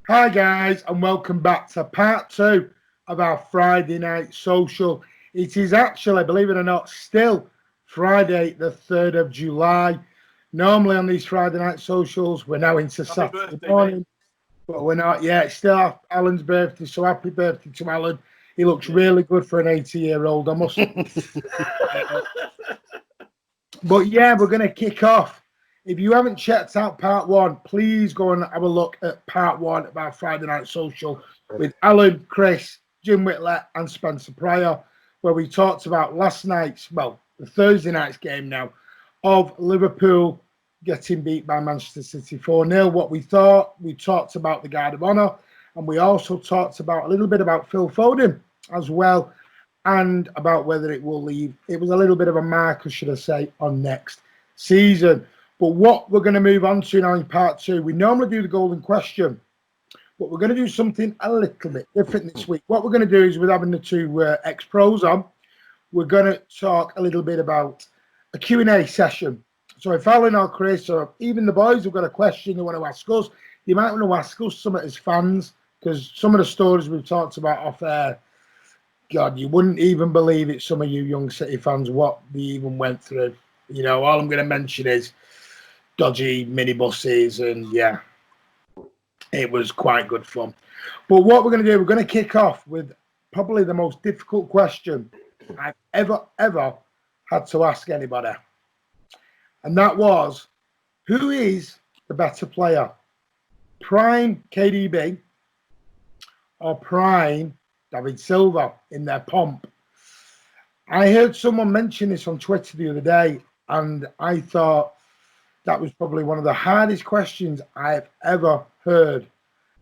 Hi guys, and welcome back to part 2 of our Friday night social. It is actually, believe it or not, still Friday the 3rd of July. Normally on these Friday night socials, we're now into Saturday morning, but we're not yet. It's still Alan's birthday, so happy birthday to Alan. He looks really good for an 80-year-old, I must. But yeah, we're going to kick off. If you haven't checked out part 1, please go and have a look at part 1 of our Friday Night Social with Alan, Chris, Jim Whitley and Spencer Prior, where we talked about the Thursday night's game now, of Liverpool getting beat by Manchester City 4-0. What we thought, we talked about the Guard of Honour, and we also talked about a little bit about Phil Foden as well, and about whether it will leave. It was a little bit of a marker, should I say, on next season. But what we're going to move on to now in part 2, we normally do the golden question, but we're going to do something a little bit different this week. What we're going to do is, with having the two ex-pros on, we're going to talk a little bit about a Q&A session. So if Alan or Chris or even the boys have got a question they want to ask us, you might want to ask us some as fans, because some of the stories we've talked about off air, God, you wouldn't even believe it, some of you young City fans, what they even went through. You know, all I'm going to mention is dodgy minibuses, and yeah, it was quite good fun. But what we're going to do, we're going to kick off with probably the most difficult question I've ever had to ask anybody. And that was, who is the better player? Prime KDB or prime David Silva in their pomp? I heard someone mention this on Twitter the other day, and I thought that was probably one of the hardest questions I've ever heard.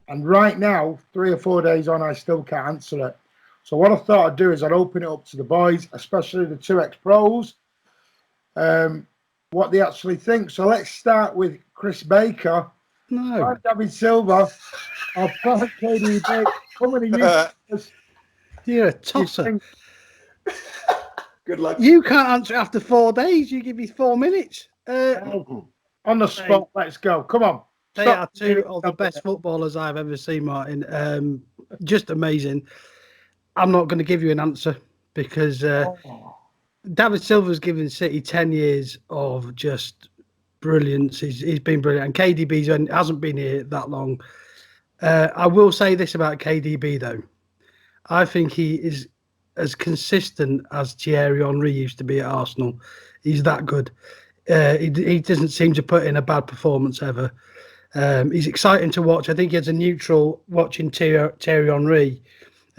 And right now, 3 or 4 days on, I still can't answer it. So what I thought I'd do is I'd open it up to the boys, especially the two ex-pros, what they actually think. So let's start with Chris Baker. No. David Silva. Or KDB. Coming to you. You're a tosser. Good luck. You can't answer it after 4 days. You give me 4 minutes. On the spot, let's go. Come on. They are two of the best footballers I've ever seen, Martin. Just amazing. I'm not going to give you an answer because David Silva's given City 10 years of just brilliance. He's been brilliant. And KDB hasn't been here that long. I will say this about KDB, though. I think he is as consistent as Thierry Henry used to be at Arsenal. He's that good. He doesn't seem to put in a bad performance ever. He's exciting to watch. I think as a neutral, watching Thierry Henry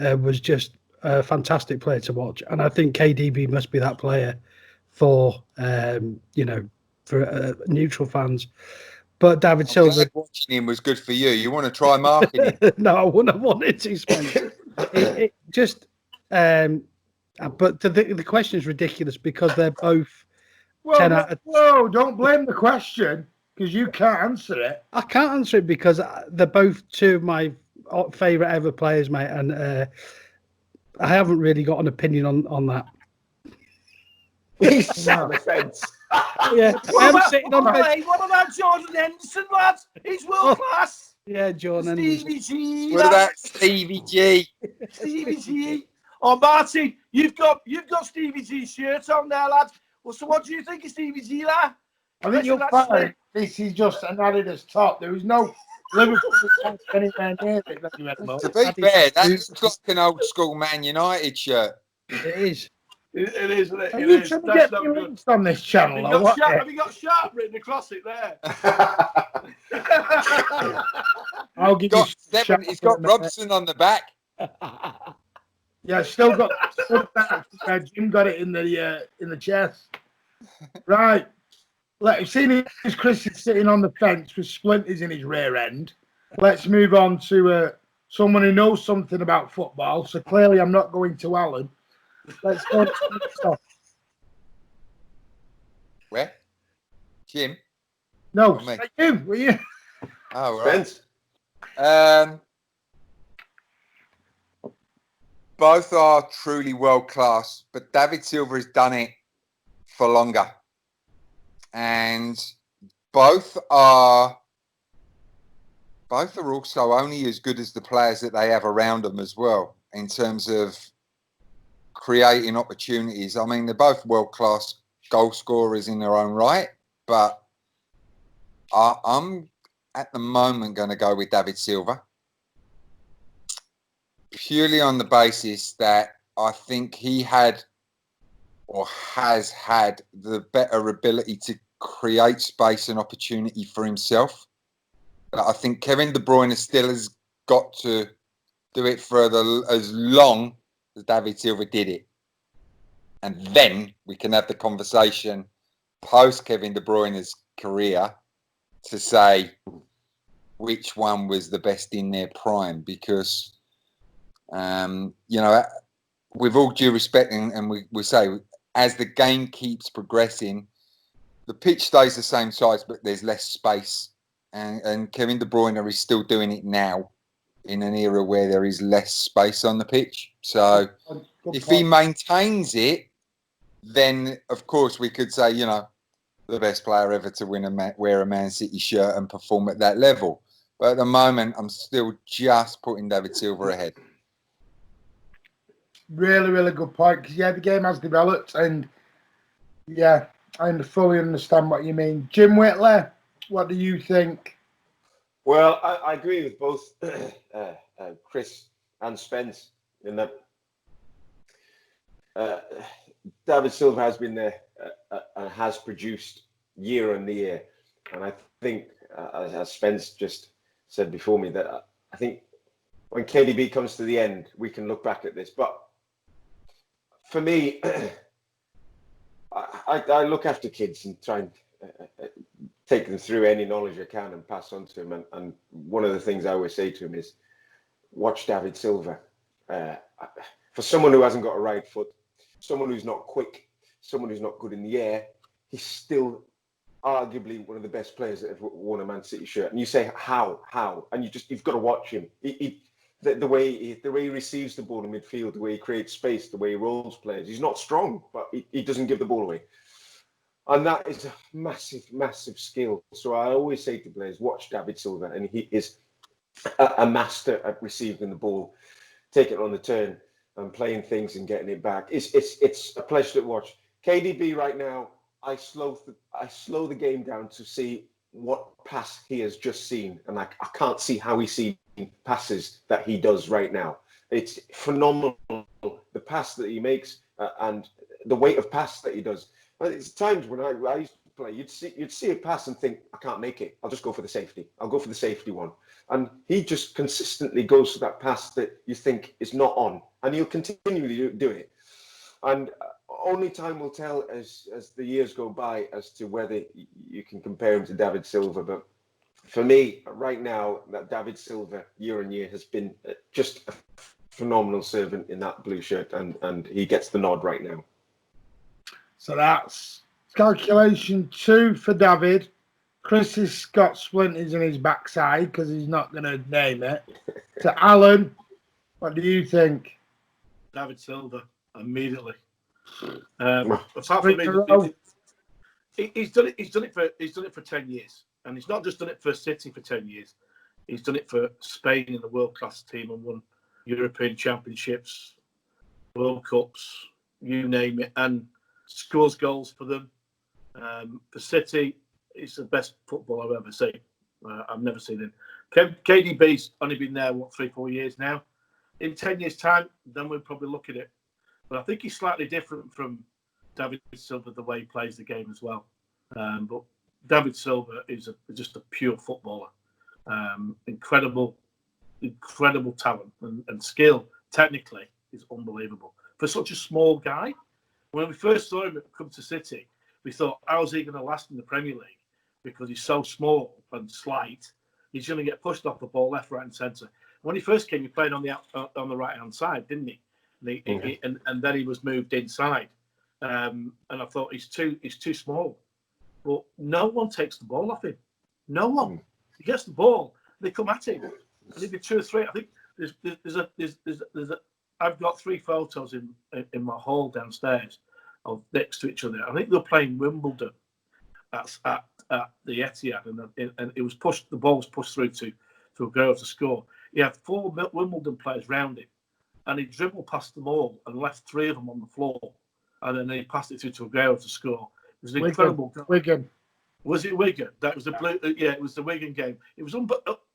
was just a fantastic player to watch. And I think KDB must be that player for neutral fans. But David Silva, watching him was good for you. You want to try marketing? No, I wouldn't have wanted to spend it. But the question is ridiculous because they're both 10 out of... Whoa, don't blame the question because you can't answer it. I can't answer it because they're both two of my favourite ever players, mate, and I haven't really got an opinion on that. He's sat on the fence. Yeah, what about Jordan Henderson, lads? He's world class. Yeah, Jordan Stevie G. What about Stevie G? Stevie G. Oh, Martin, you've got Stevie G's shirt on there, lads. Well, so what do you think of Stevie G, lad? I think you'll find this is just an Adidas top. There is no Liverpool anywhere near it. To be fair, that looks like an old school Man United shirt. It is. It is. Are you trying to get me links on this channel? Have you got sharp written across it there? I'll give you. It's got Robson on the back. Yeah, still got Jim got it in the chest. Right. Let's see as Chris is sitting on the fence with splinters in his rear end. Let's move on to someone who knows something about football. So clearly I'm not going to Alan. Let's go to stuff. Where? Jim? No, Jim, were you? Oh, right. Both are truly world class, but David Silva has done it for longer. And both are both are also only as good as the players that they have around them as well, in terms of creating opportunities. I mean, they're both world-class goal scorers in their own right, but I'm at the moment going to go with David Silva, purely on the basis that I think he had or has had the better ability to create space and opportunity for himself. But I think Kevin De Bruyne still has got to do it for as long as David Silva did it. And then we can have the conversation post Kevin De Bruyne's career to say which one was the best in their prime. Because, you know, with all due respect, and we say, as the game keeps progressing, the pitch stays the same size, but there's less space. And Kevin De Bruyne is still doing it now in an era where there is less space on the pitch. So if he maintains it, then of course we could say, you know, the best player ever to wear a Man City shirt and perform at that level. But at the moment, I'm still just putting David Silva ahead. Really, really good point. Because, yeah, the game has developed. And, yeah, I fully understand what you mean. Jim Whitley, what do you think? Well, I agree with both Chris and Spence in that David Silva has been there and has produced year on year. And I think, as Spence just said before me, that I think when KDB comes to the end, we can look back at this. But for me, I look after kids and try and take them through any knowledge I can and pass on to them. And one of the things I always say to him is, watch David Silva. For someone who hasn't got a right foot, someone who's not quick, someone who's not good in the air, he's still arguably one of the best players that have worn a Man City shirt. And you say, how? And you've got to watch him. The way he receives the ball in midfield, the way he creates space, the way he rolls players. He's not strong, but he doesn't give the ball away. And that is a massive, massive skill. So I always say to players, watch David Silva. And he is a master at receiving the ball, taking it on the turn and playing things and getting it back. It's a pleasure to watch. KDB right now, I slow the game down to see what pass he has just seen. And I can't see how he's seen passes that he does right now. It's phenomenal, the pass that he makes and the weight of pass that he does. But it's times when I used to play, you'd see a pass and think, I can't make it. I'll just go for the safety. I'll go for the safety one. And he just consistently goes for that pass that you think is not on. And he'll continually do it. And only time will tell as the years go by as to whether you can compare him to David Silva. But for me, right now, that David Silva year on year has been just a phenomenal servant in that blue shirt. And he gets the nod right now. So that's calculation 2 for David. Chris has got splinters in his backside because he's not going to name it. To Alan, what do you think? David Silva, immediately. Apart from me, he's done it for 10 years, and he's not just done it for City for 10 years. He's done it for Spain in the world-class team and won European Championships, World Cups, you name it, and scores goals for them. For City, he's the best footballer I've ever seen. I've never seen him. KDB's only been there, 3-4 years now. In 10 years' time, then we'll probably look at it. But I think he's slightly different from David Silva, the way he plays the game as well. But David Silva is just a pure footballer. Incredible talent and skill. Technically, is unbelievable. For such a small guy, when we first saw him come to City, we thought, how's he going to last in the Premier League? Because he's so small and slight, he's going to get pushed off the ball left, right, and centre. When he first came, he played on the right hand side, didn't he? And then he was moved inside. And I thought he's too small. But no one takes the ball off him. No one. He gets the ball, they come at him. And he'd be 2 or 3. I think there's I've got 3 photos in my hall downstairs of next to each other. I think they're playing Wimbledon at the Etihad, and it was pushed. The ball was pushed through to to a goal to score. He had 4 Wimbledon players round him, and he dribbled past them all and left 3 of them on the floor, and then he passed it through to a goal to score. It was an incredible goal. Wigan. Was it Wigan? That was the blue. Yeah, it was the Wigan game. It was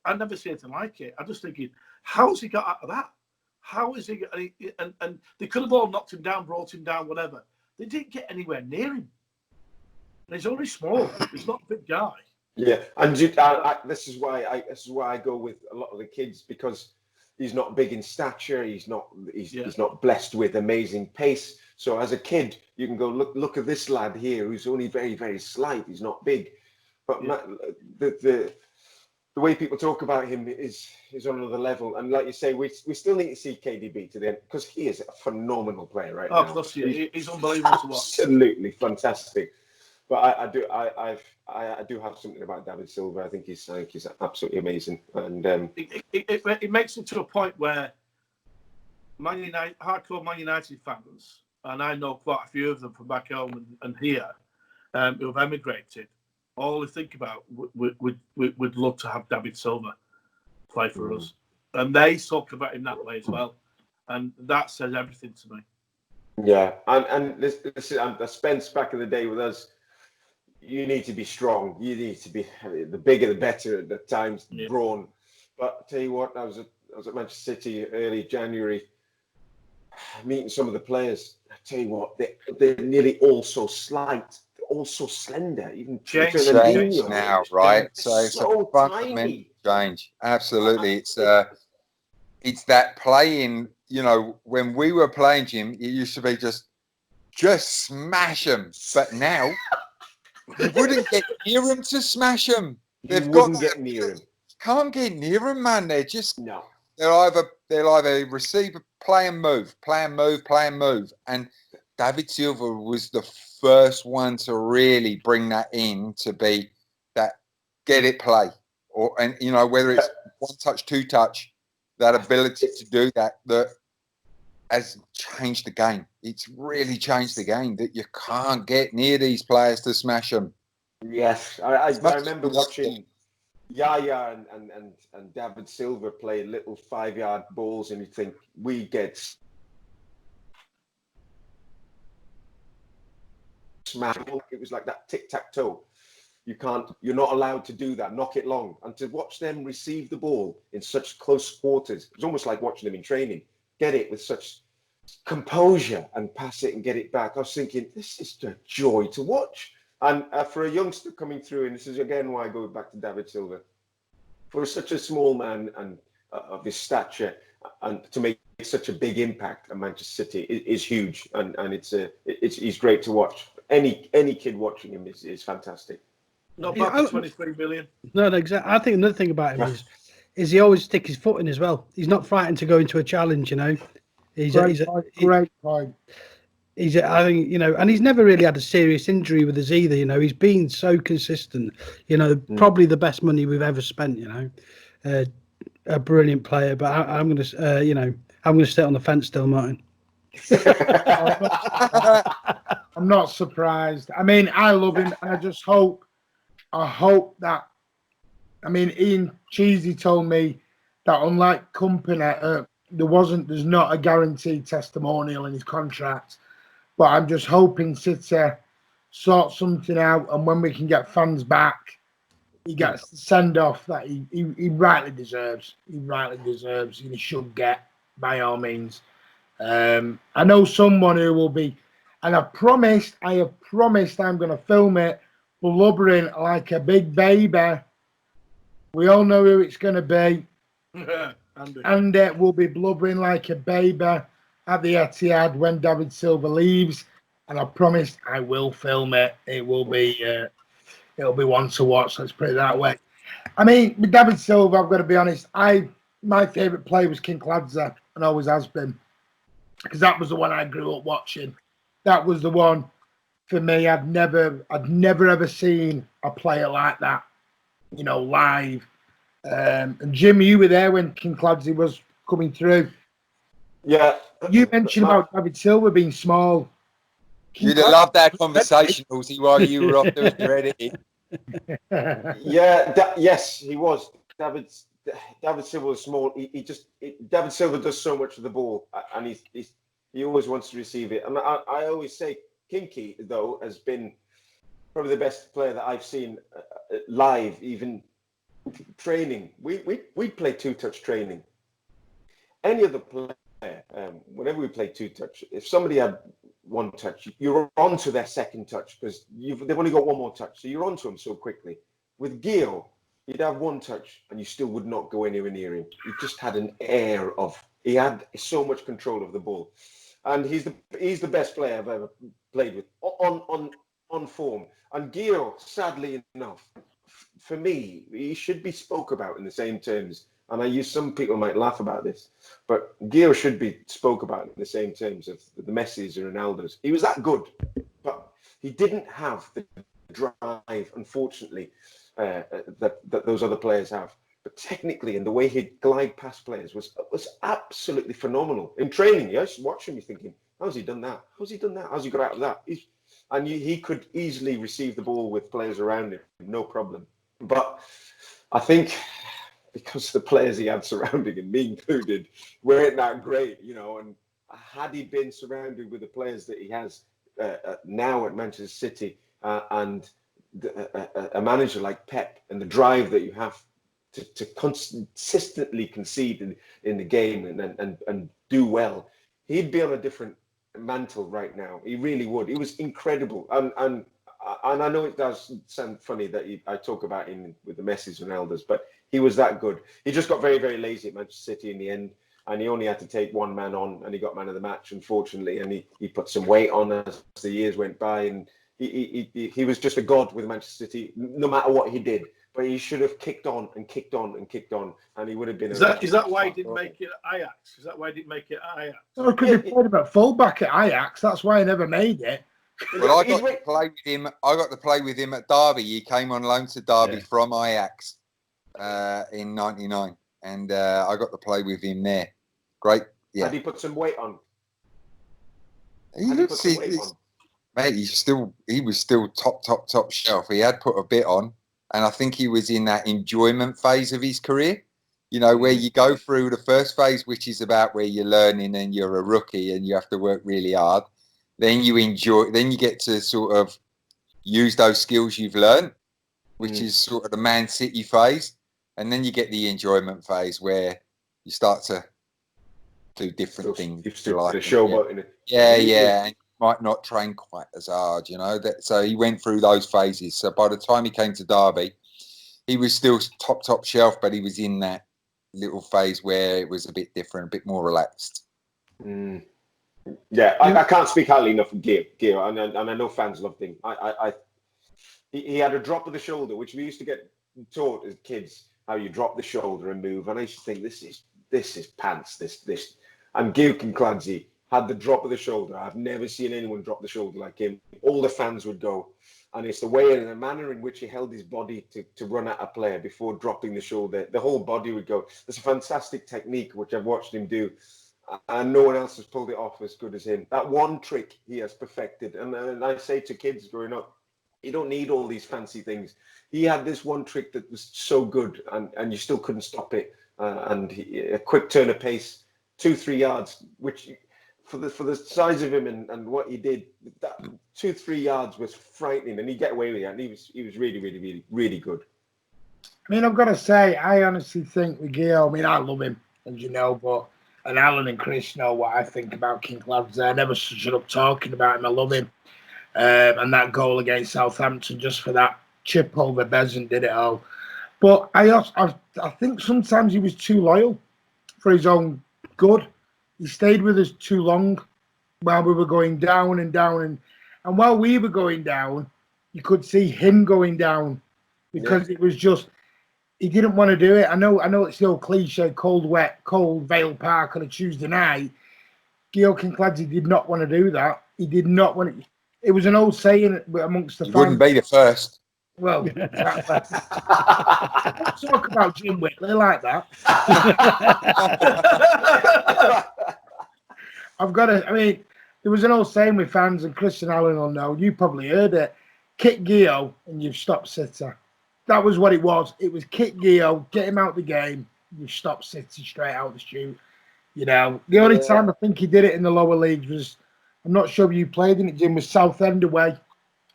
I never seen anything like it. I'm just thinking, how's he got out of that? How is he? And they could have all knocked him down, brought him down, whatever. They didn't get anywhere near him. And he's only small. He's not a big guy. Yeah, and this is why I go with a lot of the kids, because he's not big in stature. He's not blessed with amazing pace. So as a kid, you can go look at this lad here who's only very, very slight. He's not big, but the way people talk about him is on another level. And like you say, we still need to see KDB to the end, because he is a phenomenal player right now. Plus, yeah, he's unbelievable to watch. Absolutely fantastic. But I do have something about David Silva. I think he's absolutely amazing, and it makes it to a point where hardcore Man United fans, and I know quite a few of them from back home and here, who have emigrated, all they think about would love to have David Silva play for us, and they talk about him that way as well, and that says everything to me. Yeah, and this Spence back in the day with us. You need to be strong. You need to be the bigger, the better at the times, brawn. But I tell you what, I was at Manchester City early January, meeting some of the players. I tell you what, they're nearly all so slight, they're all so slender. Even change now, right? So it's a fundamental change. Absolutely, it's that playing. You know, when we were playing, Jim, it used to be just smash them, but now. You wouldn't get near them to smash them. Can't get near them, man. They're just They'll either receive, play and move, and David Silva was the first one to really bring that in, to be that get it play, and whether it's 1 touch, 2 touch, that ability to do that has changed the game. It's really changed the game, that you can't get near these players to smash them. Yes, I remember watching Yaya and David Silva play little 5-yard balls, and you think we get smashed. It was like that tic-tac-toe. You're not allowed to do that. Knock it long. And to watch them receive the ball in such close quarters, it's almost like watching them in training. Get it with such composure and pass it and get it back. I was thinking, this is a joy to watch. And for a youngster coming through, and this is again why I go back to David Silva, for such a small man and of his stature, and to make such a big impact at Manchester City is huge, and he's great to watch. Any kid watching him is fantastic. Not bad for 23 million. No, exactly. I think another thing about him is he always stick his foot in as well. He's not frightened to go into a challenge, Great point. I think, and he's never really had a serious injury with us either. He's been so consistent. Probably the best money we've ever spent. A brilliant player. But I'm going to, I'm going to stay on the fence still, Martin. I'm not surprised. I mean, I love him, and I hope that. I mean, Ian Cheesy told me that unlike Company, there's not a guaranteed testimonial in his contract. But I'm just hoping City sort something out, and when we can get fans back, he gets the send-off that he rightly deserves. He rightly deserves, and he should get, by all means. I know someone who will be, and I have promised I'm going to film it, blubbering like a big baby. We all know who it's going to be. And will be blubbering like a baby at the Etihad when David Silva leaves, and I promised I will film it. It will be one to watch. Let's put it that way. I mean, with David Silva, I've got to be honest. My favourite play was King Cladza, and always has been, because that was the one I grew up watching. That was the one for me. I'd never ever seen a player like that, live. And Jim, you were there when King Cladza was coming through. Yeah. You mentioned about David Silva being small. You'd have loved that conversation, Halsey, while you were off doing your editing. Yeah, yes, he was. David Silva is small. David Silva does so much with the ball, and he always wants to receive it. And I always say Kinky, though, has been probably the best player that I've seen live, even training. We play two-touch training. Any other player, whenever we play two-touch, if somebody had one touch, you're on to their second touch because they've only got one more touch, so you're on to them so quickly. With Gio, you'd have one touch and you still would not go anywhere near him. He just had an air of, he had so much control of the ball. And he's the best player I've ever played with on form. And Gio, sadly enough, for me, he should be spoke about in the same terms. And some people might laugh about this, but Gio should be spoke about in the same terms of the Messis or Ronaldos. He was that good, but he didn't have the drive, unfortunately, that those other players have. But technically, and the way he'd glide past players was absolutely phenomenal. In training, you just watch him, you're thinking, how's he done that? How's he done that? How's he got out of that? He could easily receive the ball with players around him, no problem. But I think because the players he had surrounding him, me included, weren't that great, and had he been surrounded with the players that he has now at Manchester City and a manager like Pep and the drive that you have to consistently concede in the game and do well, he'd be on a different mantle right now. He really would. He was incredible. And I know it does sound funny that I talk about him with the Messis and Ronaldos, but he was that good. He just got very, very lazy at Manchester City in the end, and he only had to take one man on, and he got man of the match, unfortunately, and he put some weight on as the years went by, and he was just a god with Manchester City, no matter what he did. But he should have kicked on and kicked on and kicked on, and he would have been. Is that why he didn't make it at Ajax? Is that why he didn't make it at Ajax? Oh, because he played about fullback at Ajax. That's why he never made it. Well, I got to play with him. I got to play with him at Derby. He came on loan to Derby from Ajax in '99, and I got to play with him there. Great. Yeah. Had he put some weight on? Mate, he was still top shelf. He had put a bit on, and I think he was in that enjoyment phase of his career. Where you go through the first phase, which is about where you're learning and you're a rookie and you have to work really hard. Then you enjoy. Then you get to sort of use those skills you've learned, which is sort of the Man City phase, and then you get the enjoyment phase where you start to do different things. The showboat. Yeah. And might not train quite as hard, So he went through those phases. So by the time he came to Derby, he was still top shelf, but he was in that little phase where it was a bit different, a bit more relaxed. Yeah, I can't speak highly enough of Gio, and I know fans loved him. He had a drop of the shoulder, which we used to get taught as kids, how you drop the shoulder and move. And I used to think, this is pants. This. And Gio Kincladze had the drop of the shoulder. I've never seen anyone drop the shoulder like him. All the fans would go. And it's the way and the manner in which he held his body to run at a player before dropping the shoulder. The whole body would go. It's a fantastic technique, which I've watched him do. And no one else has pulled it off as good as him. That one trick he has perfected. And I say to kids growing up, you don't need all these fancy things. He had this one trick that was so good, and you still couldn't stop it. A quick turn of pace, 2-3 yards, which for the size of him and what he did, that 2-3 yards was frightening, and he'd get away with it. And he was really, really, really, really good. I mean, I've got to say, I honestly think with Gio, I love him, as you know, and Alan and Chris know what I think about Kincladze. I never shut up talking about him. I love him. And that goal against Southampton, just for that chip over Bezan, did it all. But I think sometimes he was too loyal for his own good. He stayed with us too long while we were going down and down. And while we were going down, you could see him going down because it was just, he didn't want to do it. I know it's the old cliche, cold, Vale Park on a Tuesday night. Gio Kincladze did not want to do that. He did not want to. It was an old saying amongst the fans. Wouldn't be the first. Well, exactly. Talk about Jim Whitley like that. There was an old saying with fans, and Chris and Alan will know, you probably heard it, kick Gio and you've stopped City. That was what it was. It was kick Gio, get him out the game, you stopped City straight out the chute. You know, the only time I think he did it in the lower leagues was, I'm not sure if you played in it, Jim, was Southend away,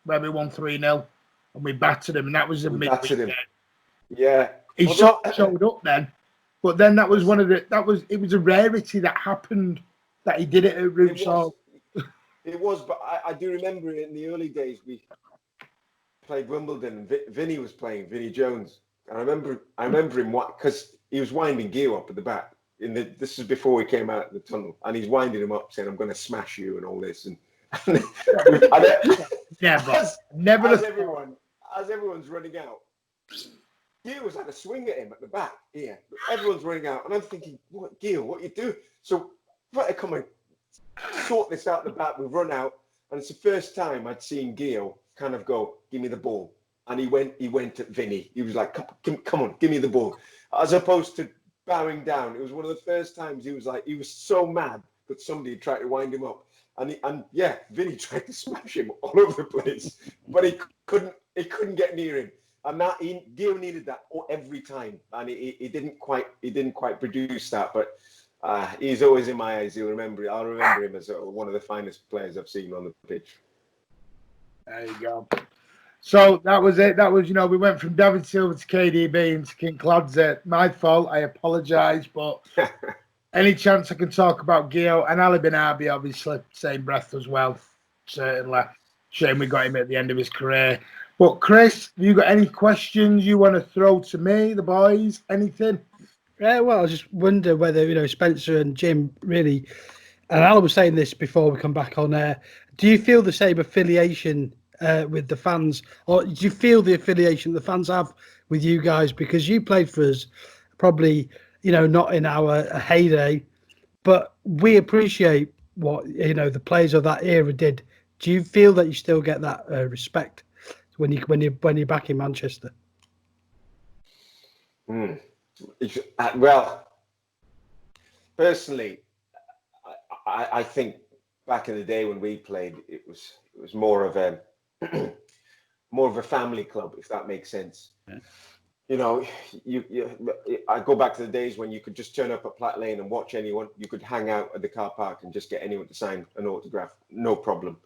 where we won 3-0 and we battered him, and that was a midweek game. Yeah. He showed up then, but then that was it was a rarity that happened that he did it at Roots Hall. It was, but I do remember it in the early days. We played Wimbledon, and Vinny was playing, Vinny Jones. And I remember him because he was winding Gio up at the back. This is before we came out of the tunnel, and he's winding him up, saying, "I'm going to smash you," and all this. And never. As everyone's running out, Gio was had a swing at him at the back. Yeah, everyone's running out, and I'm thinking, "What, Gio? What you do?" So, right, come on, sort this out at the back. We've run out, and it's the first time I'd seen Gio kind of go, "Give me the ball," and he went at Vinny. He was like, "Come on, give me the ball," as opposed to bowing down. It was one of the first times he was so mad that somebody tried to wind him up, and Vinny tried to smash him all over the place, but he couldn't get near him, and that Gio needed that every time, and he didn't quite produce that, but he's always in my eyes. I'll remember him as one of the finest players I've seen on the pitch. There you go. So that was it. That was, we went from David Silva to KDB and to King Cladze. My fault. I apologise. But any chance I can talk about Gio and Ali Bin Abi, obviously, same breath as well. Certainly. Shame we got him at the end of his career. But Chris, have you got any questions you want to throw to me, the boys? Anything? Yeah, well, I just wonder whether, Spencer and Jim really, and Alan was saying this before we come back on air, do you feel the same affiliation with the fans, or do you feel the affiliation the fans have with you guys? Because you played for us, probably, not in our heyday, but we appreciate what, the players of that era did. Do you feel that you still get that respect when you're back in Manchester? Well, personally, I think back in the day when we played, it was more of a family club, if that makes sense. Yeah. I go back to the days when you could just turn up at Platt Lane and watch anyone. You could hang out at the car park and just get anyone to sign an autograph, no problem.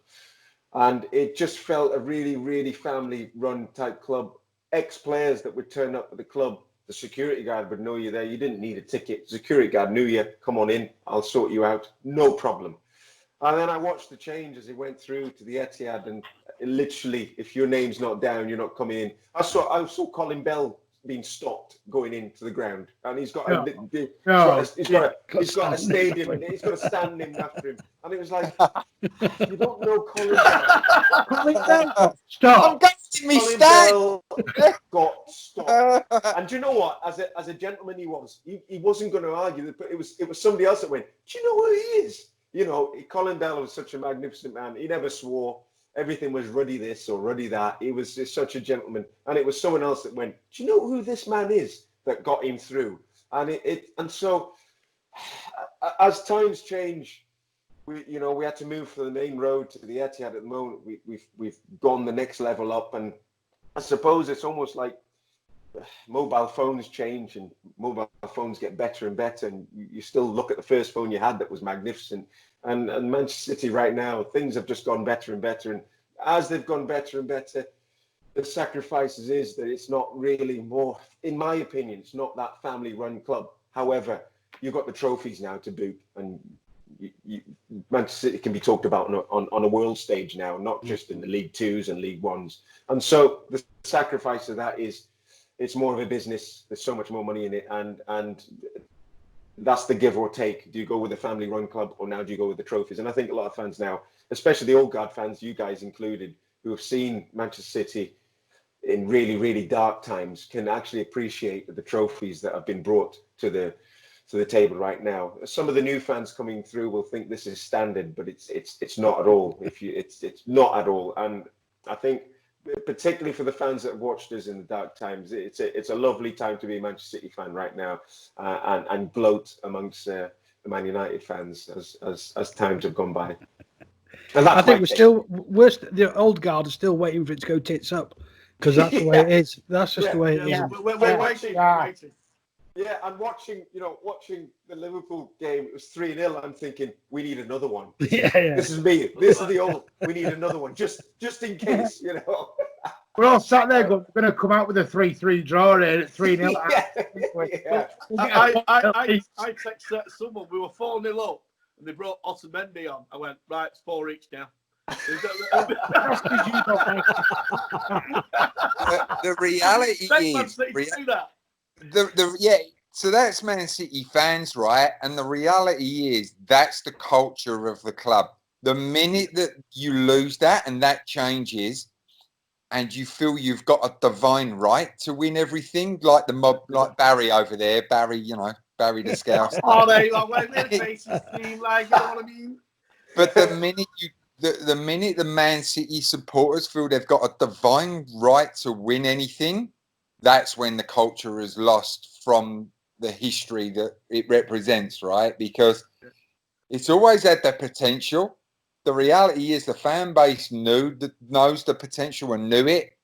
And it just felt a really, really family-run type club. Ex-players that would turn up at the club, the security guard would know you there. You didn't need a ticket. The security guard knew you. Come on in. I'll sort you out. No problem. And then I watched the change as he went through to the Etihad, and literally, if your name's not down, you're not coming in. I saw Colin Bell being stopped going into the ground, and he's got a stadium. He's got a stand named after him, and it was like, you don't know Colin Bell. Colin Bell, stop! Colin Bell got stopped, and do you know what? As a gentleman, he wasn't going to argue, but it was somebody else that went, do you know who he is? Colin Bell was such a magnificent man. He never swore. Everything was ruddy this or ruddy that. He was just such a gentleman. And it was someone else that went, do you know who this man is, that got him through? And so as times change, we had to move from the main road to the Etihad. At the moment, we've gone the next level up, and I suppose it's almost like mobile phones change and mobile phones get better and better, and you still look at the first phone you had that was magnificent. And Manchester City right now, things have just gone better and better. And as they've gone better and better, the sacrifices is that it's not really more, in my opinion, it's not that family-run club. However, you've got the trophies now to boot, and Manchester City can be talked about on a world stage now, not just in the League Twos and League Ones. And so the sacrifice of that is, it's more of a business. There's so much more money in it, and that's the give or take. Do you go with a family-run club, or now do you go with the trophies? And I think a lot of fans now, especially the old guard fans, you guys included, who have seen Manchester City in really, really dark times, can actually appreciate the trophies that have been brought to the table right now. Some of the new fans coming through will think this is standard, but it's not at all. It's not at all. And I think, particularly for the fans that have watched us in the dark times, it's a lovely time to be a Manchester City fan right now, and gloat amongst the Man United fans as times have gone by. And I think the old guard is still waiting for it to go tits up, because that's the way it is. That's just the way it is. We're waiting. Yeah, and watching the Liverpool game, it was 3-0. I'm thinking, we need another one. This is me. This is the old. We need another one, just in case, We're all sat there going, we're going to come out with a 3-3 draw here at 3-0. Yeah. I texted someone, we were 4-0 up, and they brought Otamendi on. I went, right, it's 4 each now. The reality is, so that's Man City fans, right? And the reality is that's the culture of the club. The minute that you lose that and that changes, and you feel you've got a divine right to win everything, like the mob, like Barry over there, Barry the Scouse. Oh, there you are. Well, their faces seem like, you know what I mean? But the minute the minute the Man City supporters feel they've got a divine right to win anything, that's when the culture is lost from the history that it represents, right? Because it's always had the potential. The reality is the fan base knows the potential and knew it.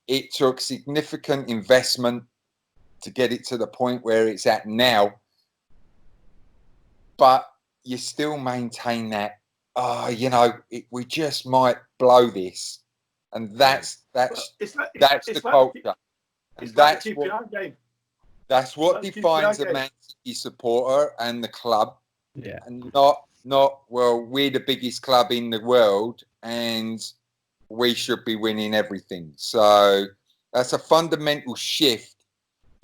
It took significant investment to get it to the point where it's at now. But you still maintain that, we just might blow this. And that's the culture. And that's what defines a Man City supporter and the club. Yeah. And not we're the biggest club in the world and we should be winning everything. So that's a fundamental shift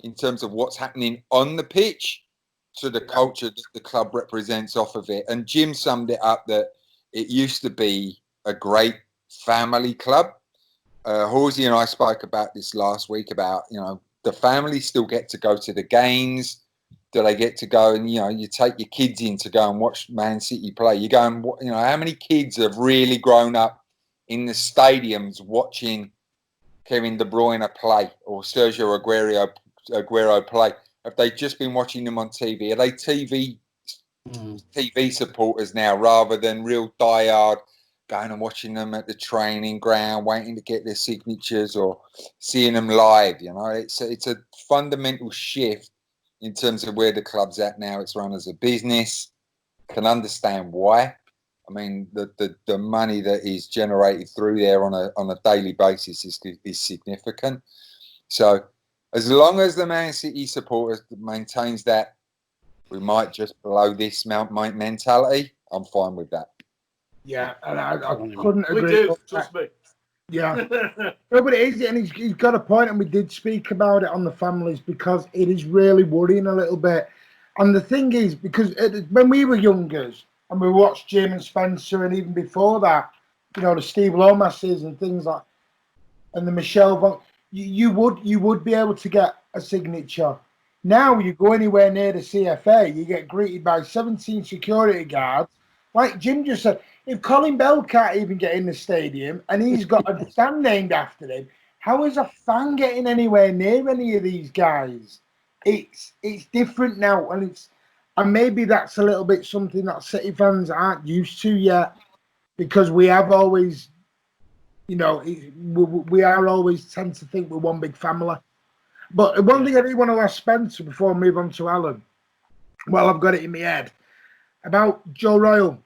in terms of what's happening on the pitch to the culture that the club represents off of it. And Jim summed it up that it used to be a great family club. Horsey and I spoke about this last week about, the family still get to go to the games. Do they get to go and, you take your kids in to go and watch Man City play? You go and, how many kids have really grown up in the stadiums watching Kevin De Bruyne play or Sergio Aguero play? Have they just been watching them on TV? Are they TV supporters now rather than real diehard going and watching them at the training ground, waiting to get their signatures or seeing them live? It's a fundamental shift in terms of where the club's at now. It's run as a business. Can understand why. I mean, the money that is generated through there on a daily basis is significant. So as long as the Man City supporters maintains that we might just blow this mentality, I'm fine with that. Yeah, and I couldn't agree. We do, trust me. Yeah. No, but it is, and he's got a point, and we did speak about it on the families because it is really worrying a little bit. And the thing is, because when we were youngers and we watched Jim and Spencer, and even before that, the Steve Lomases and things like, and the Michelle, you would be able to get a signature. Now you go anywhere near the CFA, you get greeted by 17 security guards. Like Jim just said, if Colin Bell can't even get in the stadium and he's got a stand named after him, how is a fan getting anywhere near any of these guys? It's different now, and maybe that's a little bit something that City fans aren't used to yet, because we have always, we are always tend to think we're one big family. But one thing I do want to ask Spencer before I move on to Alan, well, I've got it in my head, about Joe Royle.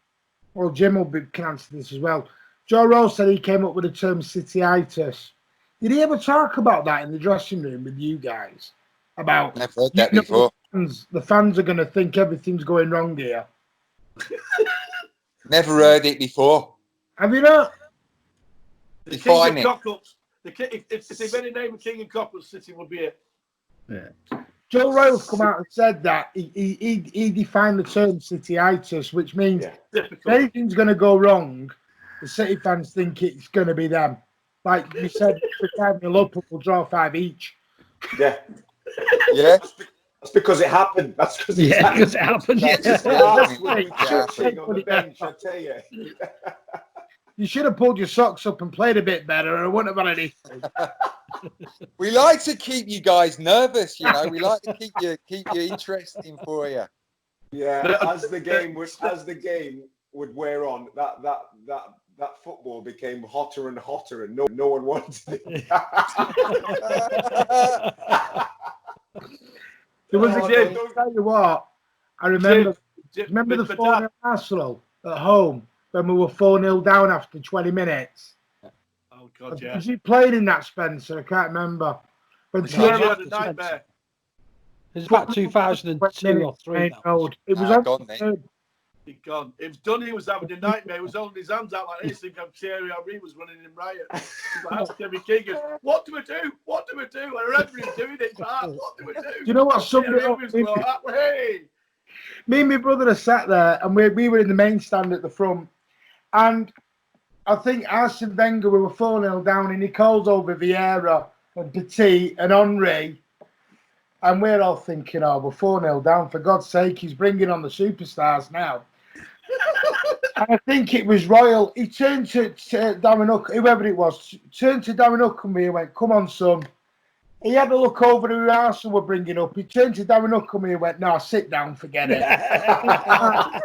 Well, Jim can answer this as well. Joe Royle said he came up with the term Cityitis. Did he ever talk about that in the dressing room with you guys? About Never heard that before. The fans are going to think everything's going wrong here. Never heard it before. Have you not? Define it. If they've any name of King and Cockles, City would be it. Yeah. Joe Royle's come out and said that he defined the term Cityitis, which means if anything's going to go wrong, the City fans think it's going to be them. Like you said, the time we'll draw 5 each. Yeah. Yeah. That's because it happened. That's because it happened. That's just last week chuching on the bench, I tell you. You should have pulled your socks up and played a bit better, or I wouldn't have had anything. We like to keep you guys nervous, We like to keep you interesting for you. Yeah, as the game would wear on, that football became hotter and hotter, and no one wanted it. There was Oh, a Jim. game. Tell you what, I remember. Remember the my 4-0 Arsenal at home when we were 4-0 down after 20 minutes? Oh God, yeah. Was you playing in that, Spencer? I can't remember. When No, Thierry Thierry had a nightmare. It was about 2002 or 3. That was. it was Ah, on gone then. He'd gone. It was Dunny was having a nightmare. He was holding his hands out like this. Thinking Thierry Henry was running him riot. That's Kevin Keegan. What do we do? What do we do? I remember him doing it. What do we do? Do you know what? Thierry Henry was going, hey. Me and my brother are sat there, and we were in the main stand at the front, and I think Arsene Wenger, we were 4-0 down, and he calls over Vieira and Petit and Henry, and we're all thinking, oh, we're 4-0 down. For God's sake, he's bringing on the superstars now. And I think it was Royal. He turned to Darren Huck, whoever it was, turned to Darren Huckamby and went, come on, son. He had a look over who Arsenal were bringing up. He turned to Darren Huckamby and went, no, sit down, forget it. That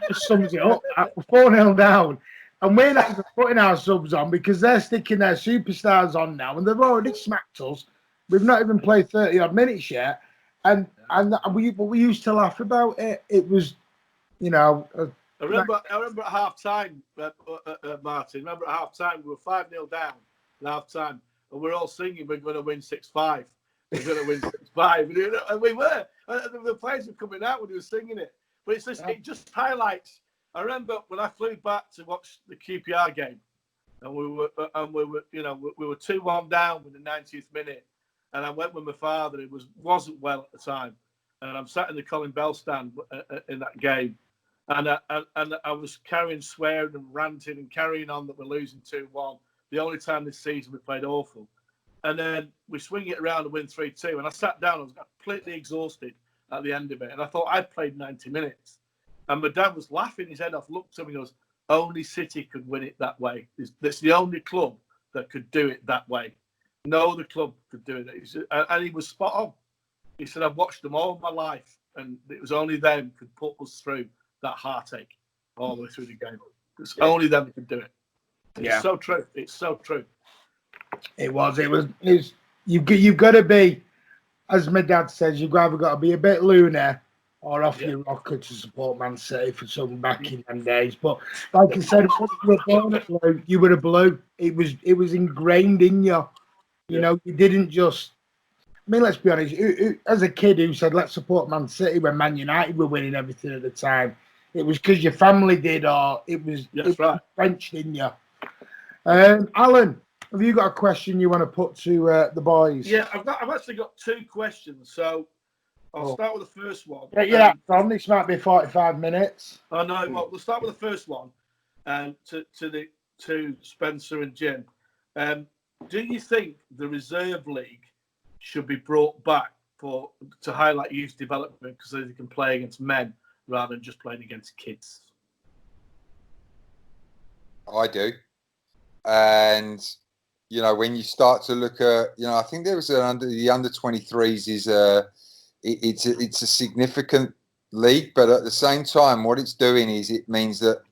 just sums it up. We're 4-0 down. And we're not even putting our subs on because they're sticking their superstars on now. And they've already smacked us. We've not even played 30-odd minutes yet. And we used to laugh about it. It was, you know... I remember at half time, Martin. Remember at half time, we were 5-0 down at half time, and we're all singing, we're going to win 6-5. We're going to win 6-5. And we were. And the players were coming out when we were singing it. But it's just, it just highlights. I remember when I flew back to watch the QPR game, and we were 2-1 down with the 90th minute, and I went with my father. It wasn't well at the time, and I'm sat in the Colin Bell stand in that game. And I was carrying, swearing and ranting and carrying on that we're losing 2-1. The only time this season we played awful. And then we swing it around and win 3-2. And I sat down, I was completely exhausted at the end of it. And I thought I'd played 90 minutes. And my dad was laughing his head off, looked at me and goes, only City could win it that way. That's the only club that could do it that way. No other club could do it. And he was spot on. He said, I've watched them all my life. And it was only them could put us through that heartache all the way through the game. It's only them that could do it. It's so true. It's so true. It was. You've got to be, as my dad says, you've either got to be a bit lunar or off your rocker to support Man City for some back in them days. But like I said, when you were born at blue, you were a blue. It was ingrained in you. You know, you didn't just. I mean, let's be honest. As a kid who said, let's support Man City when Man United were winning everything at the time, it was because your family did, or it was French in you. Alan, have you got a question you want to put to the boys? Yeah, I've actually got two questions. So I'll start with the first one. Yeah, Tom, this might be 45 minutes. Oh, no, well, we'll start with the first one. To Spencer and Jim. Do you think the Reserve League should be brought back to highlight youth development because they can play against men rather than just playing against kids? I do. And, you know, when you start to look at, you know, I think there was the under 23s is it's a significant league, but at the same time, what it's doing is it means that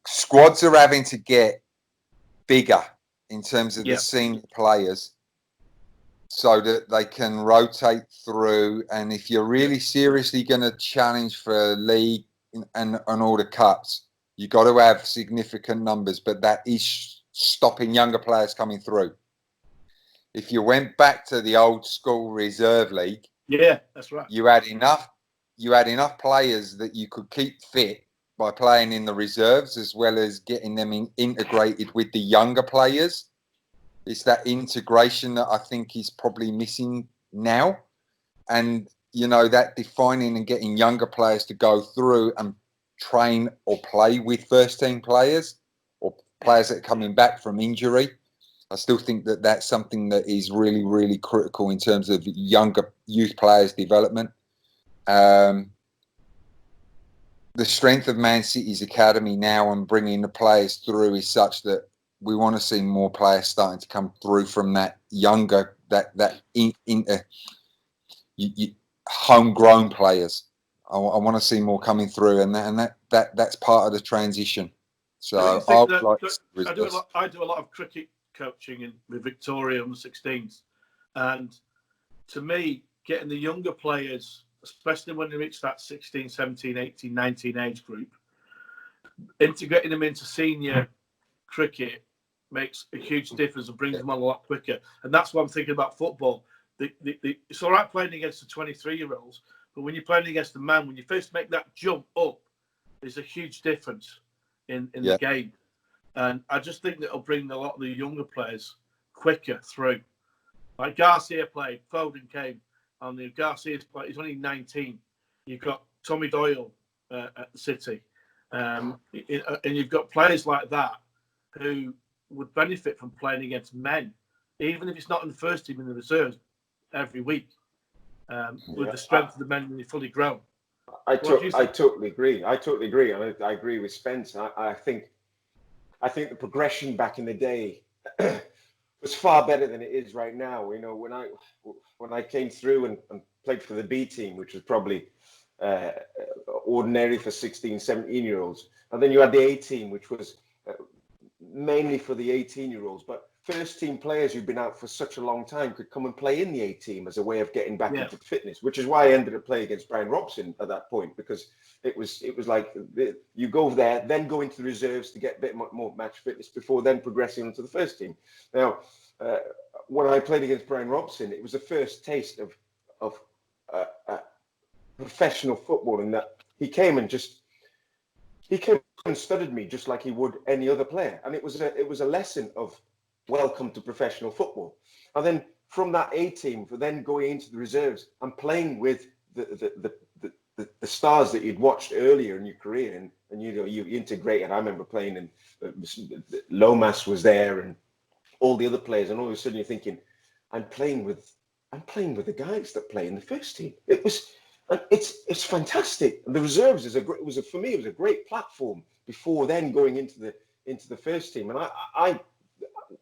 squads are having to get bigger in terms of the senior players so that they can rotate through. And if you're really seriously going to challenge for a league and all the cups, you've got to have significant numbers, but that is stopping younger players coming through. If you went back to the old school Reserve League, yeah, that's right. You had enough players that you could keep fit by playing in the reserves as well as getting them integrated with the younger players. It's that integration that I think is probably missing now. And, you know, that defining and getting younger players to go through and train or play with first team players or players that are coming back from injury. I still think that that's something that is really, really critical in terms of younger youth players' development. The strength of Man City's academy now and bringing the players through is such that we want to see more players starting to come through from that younger, homegrown players. I want to see more coming through, and that's part of the transition. So I do a lot of cricket coaching with Victoria on the 16s, and to me, getting the younger players, especially when they reach that 16, 17, 18, 19 age group, integrating them into senior cricket makes a huge difference and brings them on a lot quicker. And that's what I'm thinking about football. It's all right playing against the 23-year-olds, but when you're playing against a man, when you first make that jump up, there's a huge difference in the game. And I just think that it'll bring a lot of the younger players quicker through. Like Garcia played, Foden came, and Garcia's played, he's only 19. You've got Tommy Doyle at the City. And you've got players like that who would benefit from playing against men, even if it's not in the first team, in the reserves every week, with the strength of the men when they're fully grown. I totally agree. I I agree with Spence. I think the progression back in the day was far better than it is right now. You know, when I came through and played for the B team, which was probably ordinary for 16, 17-year-olds, and then you had the A team, which was mainly for the 18-year-olds, but first team players who've been out for such a long time could come and play in the A team as a way of getting back into fitness, which is why I ended up playing against Brian Robson at that point, because it was like you go there, then go into the reserves to get a bit more match fitness before then progressing into the first team. Now, when I played against Brian Robson, it was the first taste of professional football, in that he came and studied me just like he would any other player, and it was a lesson of welcome to professional football. And then from that A team, for then going into the reserves and playing with the stars that you'd watched earlier in your career, and you know, you integrated. I remember playing, and Lomas was there and all the other players, and all of a sudden you're thinking, I'm playing with the guys that play in the first team. It's fantastic. And the reserves for me it was a great platform before then going into the first team. And I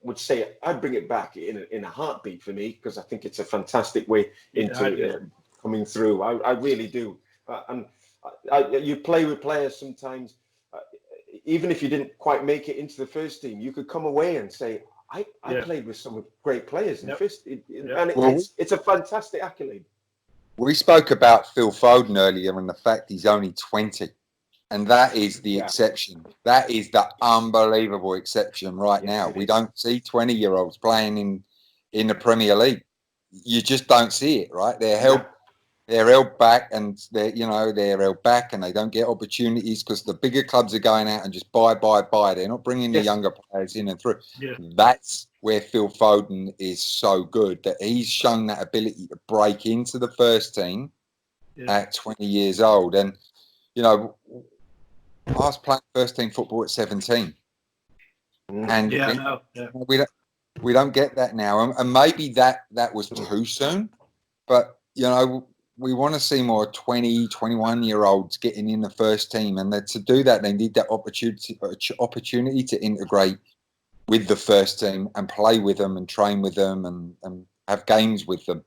would say I'd bring it back in a heartbeat for me, because I think it's a fantastic way into coming through. I really do. You play with players sometimes, even if you didn't quite make it into the first team, you could come away and say, I played with some great players in the first team. And it's a fantastic accolade. We spoke about Phil Foden earlier and the fact he's only 20. And that is the exception. That is the unbelievable exception right now. We don't see 20-year-olds playing in the Premier League. You just don't see it, right? They're held back, and they're held back, and they don't get opportunities because the bigger clubs are going out and just buy. They're not bringing the younger players in and through. Yeah. That's where Phil Foden is so good, that he's shown that ability to break into the first team at 20 years old. And, you know, I was playing first team football at 17. And we don't get that now. And maybe that was too soon. But, you know, we want to see more 20, 21-year-olds getting in the first team. And to do that, they need that opportunity to integrate with the first team and play with them and train with them and have games with them.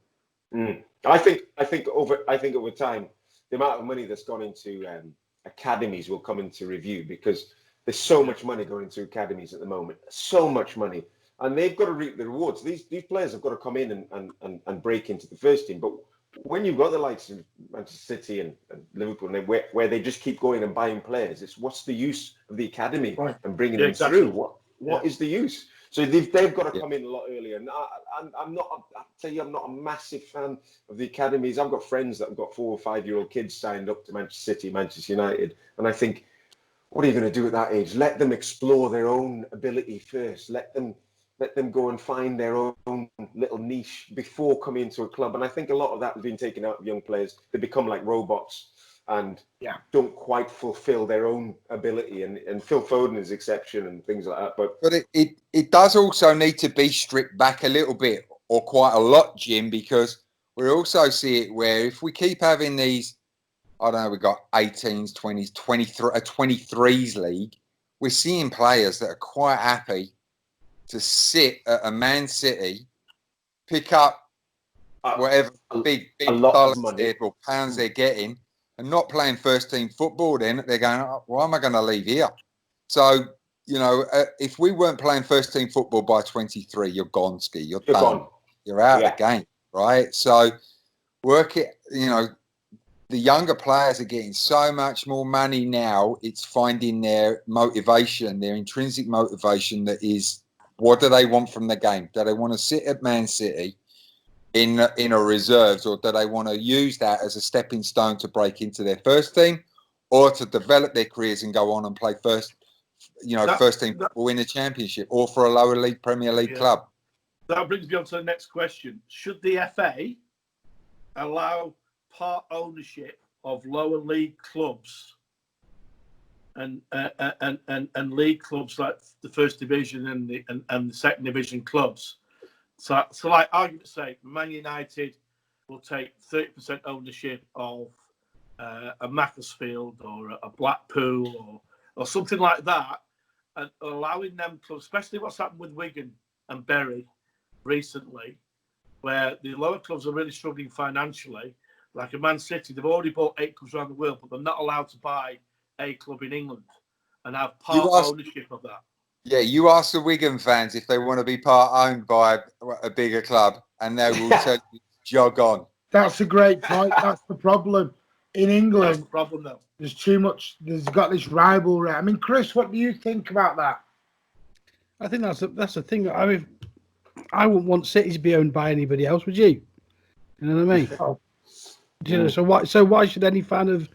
I think over time, the amount of money that's gone into academies will come into review, because there's so much money going into academies at the moment, so much money, and they've got to reap the rewards. These players have got to come in and break into the first team. But when you've got the likes of Manchester City and Liverpool, where they just keep going and buying players, it's what's the use of the academy and bringing them through? What is the use? So they've got to come in a lot earlier. And I'm not a massive fan of the academies. I've got friends that have got 4 or 5-year-old kids signed up to Manchester City, Manchester United, and I think, what are you going to do at that age? Let them explore their own ability first. Let them go and find their own little niche before coming into a club. And I think a lot of that has been taken out of young players. They become like robots and don't quite fulfill their own ability. And Phil Foden is exception and things like that. But it does also need to be stripped back a little bit, or quite a lot, Jim, because we also see it where if we keep having these, I don't know, we've got 18s, 20s, 23, a 23s league, we're seeing players that are quite happy to sit at a Man City, pick up whatever big dollars or pounds they're getting, and not playing first team football. Then they're going, why am I going to leave here? So, you know, if we weren't playing first team football by 23, you're gone, Ski. You're done. You're out of the game. right? So work it, the younger players are getting so much more money now. It's finding their motivation, their intrinsic motivation, that is, what do they want from the game? Do they want to sit at Man City in a reserves, or do they want to use that as a stepping stone to break into their first team, or to develop their careers and go on and play first team football in the Championship, or for a lower league Premier League club? That brings me on to the next question. Should the FA allow part ownership of lower league clubs and league clubs like the First Division and the Second Division clubs? So like argument's sake, Man United will take 30% ownership of a Macclesfield or a Blackpool or something like that, and allowing them clubs, especially what's happened with Wigan and Bury recently, where the lower clubs are really struggling financially. Like a Man City, they've already bought 8 clubs around the world, but they're not allowed to buy a club in England and have part ownership of that. Yeah, you ask the Wigan fans if they want to be part owned by a bigger club, and they will tell you, jog on. That's a great point. That's the problem. In England, that's the problem, though. There's too much. There's got this rivalry. I mean, Chris, what do you think about that? I think that's the thing. I mean, I wouldn't want City to be owned by anybody else, would you? You know what I mean? Oh. So why should any fan of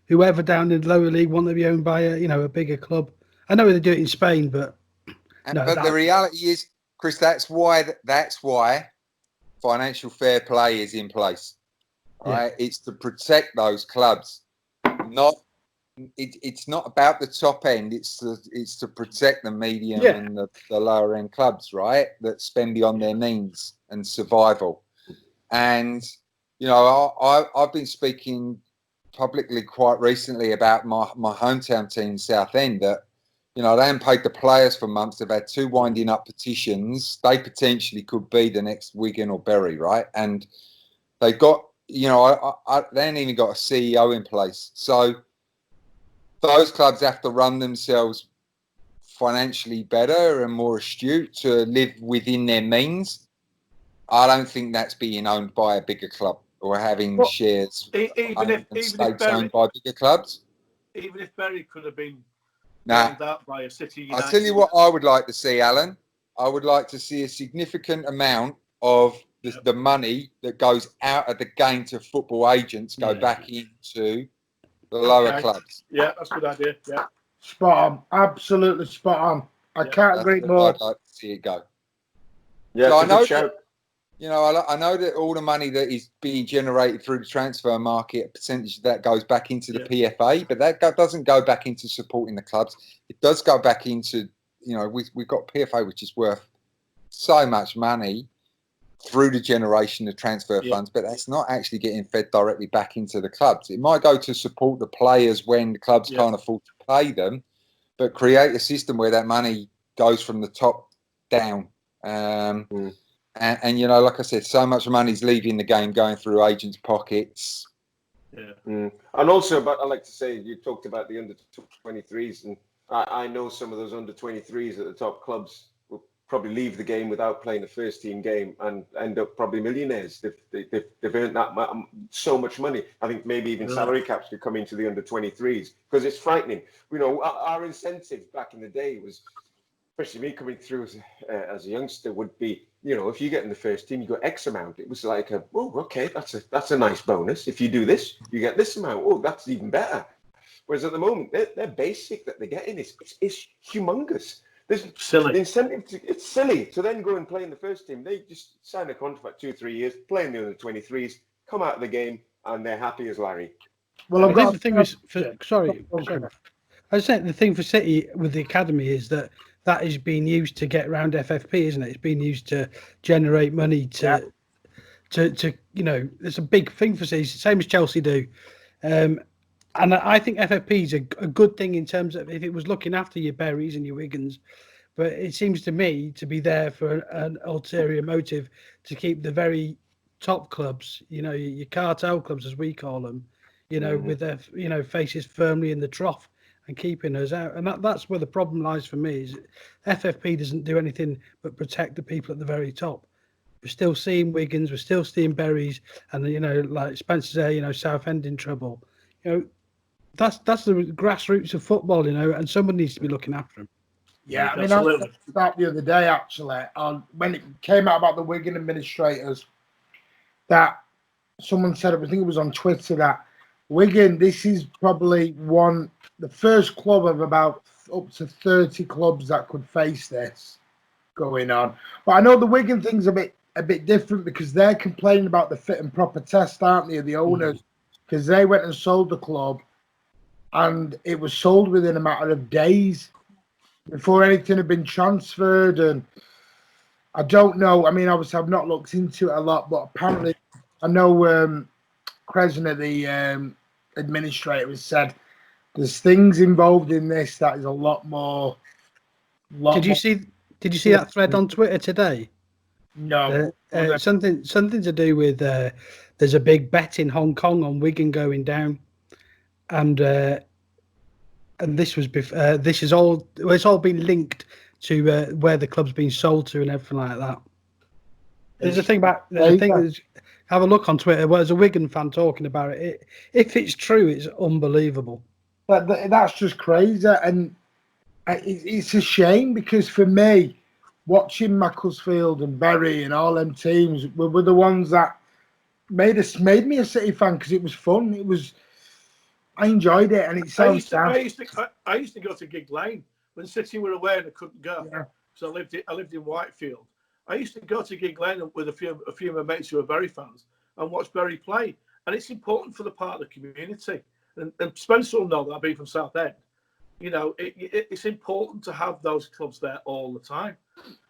whoever down in the lower league want to be owned by a bigger club? I know they do it in Spain, but the reality is, Chris, that's why financial fair play is in place. Right? It's to protect those clubs. It's not about the top end. It's to protect the medium and the lower end clubs, right? That spend beyond their means and survival. And I've been speaking publicly quite recently about my hometown team, Southend, that they haven't paid the players for months. They've had 2 winding up petitions. They potentially could be the next Wigan or Bury, right? And they got, they haven't even got a CEO in place. So those clubs have to run themselves financially better and more astute to live within their means. I don't think that's being owned by a bigger club or having shares stakes owned by bigger clubs. Even if Bury could have been owned out by a City United. I'll tell you what I would like to see, Alan. I would like to see a significant amount of the money that goes out of the game to football agents go back into the lower clubs. Yeah, that's a good idea. Yeah. Spot on. Absolutely spot on. I can't agree more. I'd like to see it go. Yeah, so I know that all the money that is being generated through the transfer market, a percentage of that goes back into the PFA, but that doesn't go back into supporting the clubs. It does go back into, we've got PFA, which is worth so much money through the generation of transfer funds, but that's not actually getting fed directly back into the clubs. It might go to support the players when the clubs can't afford to pay them, but create a system where that money goes from the top down. And like I said, so much money's leaving the game, going through agents' pockets. Yeah. And also, but I like to say, you talked about the under-23s, and I know some of those under-23s at the top clubs will probably leave the game without playing a first-team game and end up probably millionaires. They've earned that so much money. I think maybe even salary caps could come into the under-23s because it's frightening. Our incentive back in the day was, especially me coming through as a youngster, would be, if you get in the first team, you got X amount. It was like, okay, that's a nice bonus. If you do this, you get this amount. Oh, that's even better. Whereas at the moment, their basic that they're getting is humongous. There's silly. The incentive it's silly to then go and play in the first team. They just sign a contract 2-3 years, play in the under-23s, come out of the game, and they're happy as Larry. Well, the thing is, sorry. I was saying the thing for City with the academy is that is being used to get around FFP, isn't it? It's being used to generate money to it's a big thing for City, same as Chelsea do. And I think FFP is a good thing in terms of if it was looking after your Berries and your Wigans, but it seems to me to be there for an ulterior motive to keep the very top clubs, your cartel clubs as we call them, with their faces firmly in the trough and keeping us out. And that's where the problem lies for me. Is FFP doesn't do anything but protect the people at the very top. we're still seeing Wiggins, we're still seeing Berries, and like Spencer said, Southend in trouble. That's the grassroots of football, and someone needs to be looking after them. Yeah, I mean, Absolutely. I said that the other day actually, when it came out about the Wigan administrators, that someone said, I think it was on Twitter, that Wigan, this is probably the first club of about up to 30 clubs that could face this going on. But I know the Wigan thing's a bit different because they're complaining about the fit and proper test, aren't they, the owners? Because they went and sold the club, and it was sold within a matter of days before anything had been transferred. And I don't know. I mean, obviously, I've not looked into it a lot, but apparently, I know Kresner, the administrator, has said there's things involved in this that is a lot more. Did you see that thread on Twitter today? No. Something to do with there's a big bet in Hong Kong on Wigan going down, and this was this is all it's all been linked to where the club's been sold to and everything like that. There's a thing have a look on Twitter. Well, there's a Wigan fan talking about it. If it's true, it's unbelievable. But that's just crazy, and it's a shame because for me, watching Macclesfield and Bury and all them teams were the ones that made me a City fan because it was fun. I enjoyed it, and it sounds I used to go to Gig Lane when City were away and I couldn't go. Yeah. So I lived in Whitefield. I used to go to Gig Lane with a few of my mates who are Bury fans and watch Bury play. And it's important for the part of the community. And Spencer will know that I've been from Southend. It's important to have those clubs there all the time.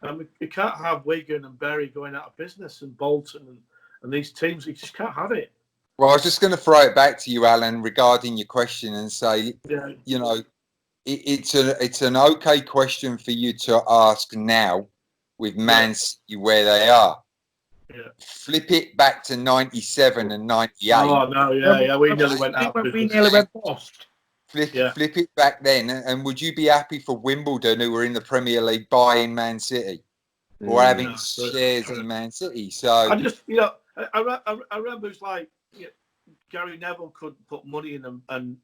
And we can't have Wigan and Bury going out of business and Bolton and these teams. You just can't have it. Well, I was just going to throw it back to you, Alan, regarding your question and say, it's an okay question for you to ask now with Man City where they are. Yeah. Flip it back to 97 and 98. Oh, no, yeah. We nearly went out. We nearly went bust. Flip it back then, and would you be happy for Wimbledon, who were in the Premier League, buying Man City or having shares in Man City? So I just, I remember it's like Gary Neville could put money in them and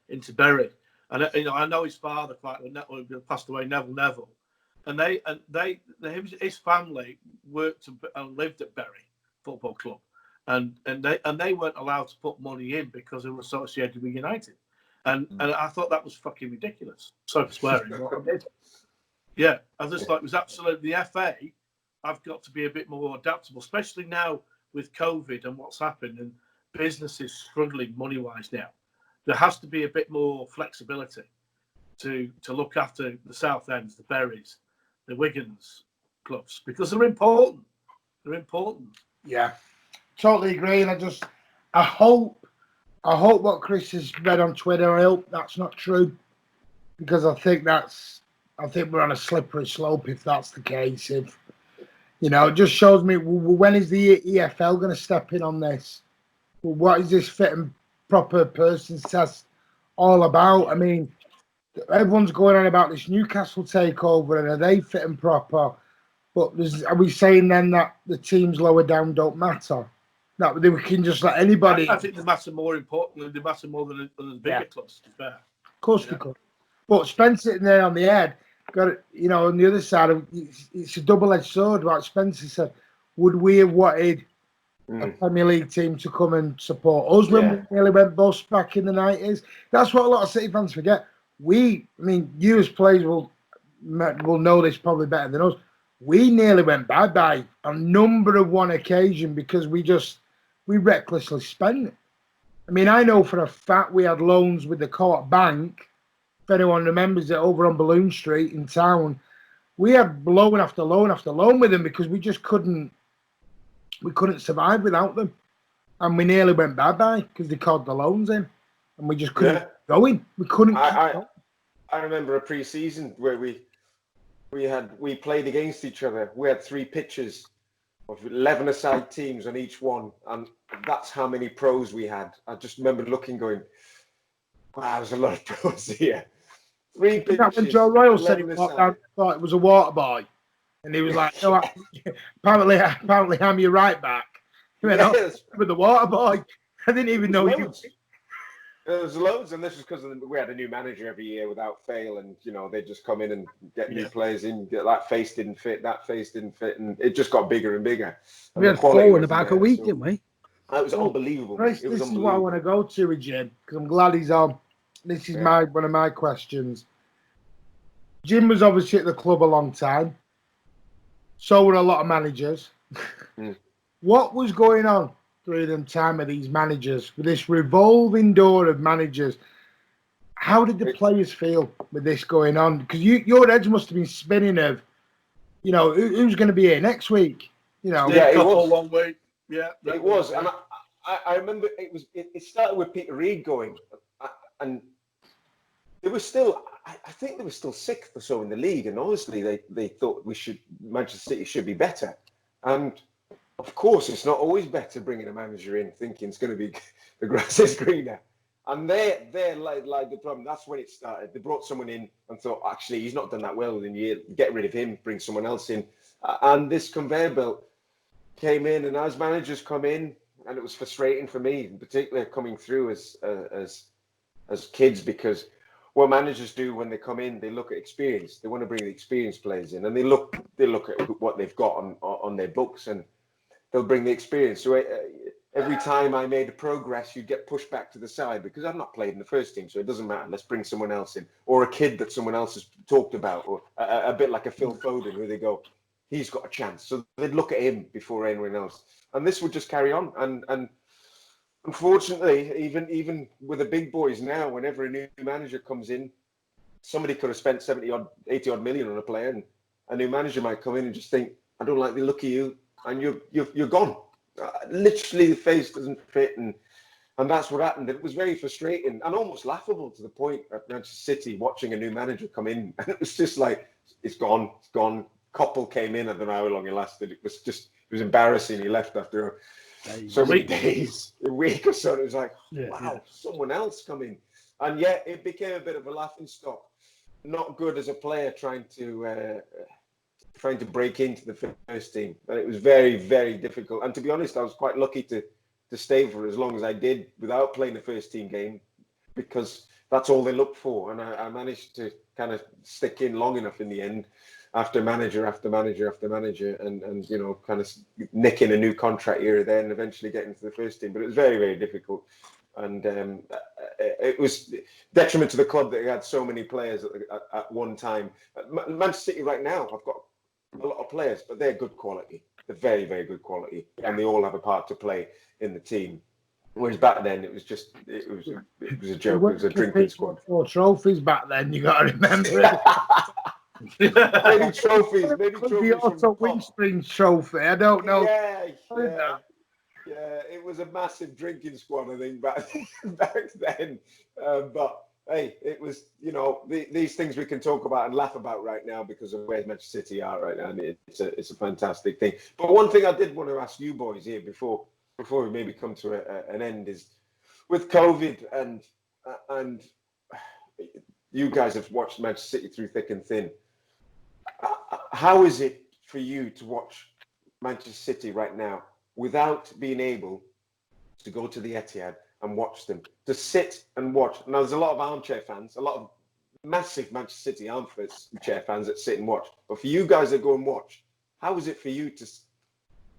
into Bury, and I know his father quite well, passed away, Neville, and his family worked and lived at Bury Football Club, and they weren't allowed to put money in because they were associated with United. And I thought that was fucking ridiculous. Sorry for swearing. What I did. Yeah, I just thought it was absolutely the FA. I've got to be a bit more adaptable, especially now with COVID and what's happened and businesses struggling money-wise now. There has to be a bit more flexibility to look after the Southends, the Berries, the Wigans clubs because they're important. They're important. Yeah, totally agree. And I hope what Chris has read on Twitter, I hope that's not true, because I think we're on a slippery slope if that's the case. If it just shows me when is the EFL going to step in on this? What is this fit and proper person's test all about? I mean, everyone's going on about this Newcastle takeover and are they fit and proper? But are we saying then that the teams lower down don't matter? That we can just let anybody. I think they matter more importantly. They matter more than the bigger clubs. To be fair, of course they could. But Spencer sitting there on the head, got it. On the other side of it's a double-edged sword. Like Spencer said, would we have wanted a Premier League team to come and support us when we nearly went bust back in the 90s? That's what a lot of City fans forget. You as players will know this probably better than us. We nearly went bye-bye on a number of occasion because we recklessly spent. I mean, I know for a fact we had loans with the Co-op Bank. If anyone remembers it, over on Balloon Street in town, we had loan after loan after loan with them because we just couldn't survive without them. And we nearly went bye-bye because they called the loans in and we just couldn't go in. We couldn't. I remember a pre-season where we played against each other. We had 3 pitches of 11-a-side teams on each one, and that's how many pros we had. I just remember looking, going, "Wow, there's a lot of pros here." 3 pitches. That when Joe Royal said he thought it was a water boy. And he was like, "No, apparently I'm your right back." He went, "Oh, with the water boy." I didn't even know you. There was loads, and this was because we had a new manager every year without fail, and they just come in and get new players in. That face didn't fit, and it just got bigger and bigger. And we had 4 in about a week, didn't we? It was unbelievable. Chris, it was this is what I want to go to with Jim, because I'm glad he's on. This is one of my questions. Jim was obviously at the club a long time. So were a lot of managers. What was going on through the time of these managers, with this revolving door of managers? How did the players feel with this going on? Because your heads must have been spinning of, who's going to be here next week? It was a long week. Yeah, it was, and I remember it started with Peter Reid going, and there was still, I think they were still sixth or so in the league, and honestly, they thought Manchester City should be better, and of course, it's not always better bringing a manager in thinking it's going to be the grass is greener, and they're like the problem. That's when it started. They brought someone in and thought, actually, he's not done that well in a year. Get rid of him, bring someone else in, and this conveyor belt came in, and as managers come in, and it was frustrating for me, particularly coming through as kids, because what managers do when they come in, they look at experience. They want to bring the experienced players in, and they look at what they've got on their books, and they'll bring the experience. So every time I made a progress, you'd get pushed back to the side because I've not played in the first team, so it doesn't matter. Let's bring someone else in, or a kid that someone else has talked about, or a bit like a Phil Foden, who they go, he's got a chance. So they'd look at him before anyone else, and this would just carry on. And unfortunately, even with the big boys now, whenever a new manager comes in, somebody could have spent 80 odd million on a player, and a new manager might come in and just think, I don't like the look of you, and you're gone. Literally, the face doesn't fit, and that's what happened. It was very frustrating and almost laughable to the point at Manchester City watching a new manager come in, and it was just like, it's gone. Koppel came in. I don't know how long he lasted. It was embarrassing. He left after so many days, a week or so. It was like, wow, someone else coming, and yet it became a bit of a laughing stock. Not good as a player trying to break into the first team, and it was very, very difficult. And to be honest, I was quite lucky to stay for as long as I did without playing a first team game, because that's all they look for, and I managed to kind of stick in long enough in the end, after manager after manager after manager, and kind of nicking a new contract here and then eventually getting to the first team. But it was very, very difficult, and it was detriment to the club that they had so many players at one time. Manchester City right now, I've got a lot of players, but they're good quality. They're very, very good quality, and they all have a part to play in the team. Whereas back then, it was a joke. It was a drinking squad. 4 trophies back then. You got to remember it. maybe trophies. The Otto Winstring trophy. I don't know. Yeah. It was a massive drinking squad, I think, back then. But hey, it was, these things we can talk about and laugh about right now because of where Manchester City are right now. And it's a fantastic thing. But one thing I did want to ask you boys here before we maybe come to an end is, with COVID and you guys have watched Manchester City through thick and thin. How is it for you to watch Manchester City right now without being able to go to the Etihad and watch them, to sit and watch? Now, there's a lot of armchair fans, a lot of massive Manchester City armchair fans that sit and watch. But for you guys that go and watch, how is it for you to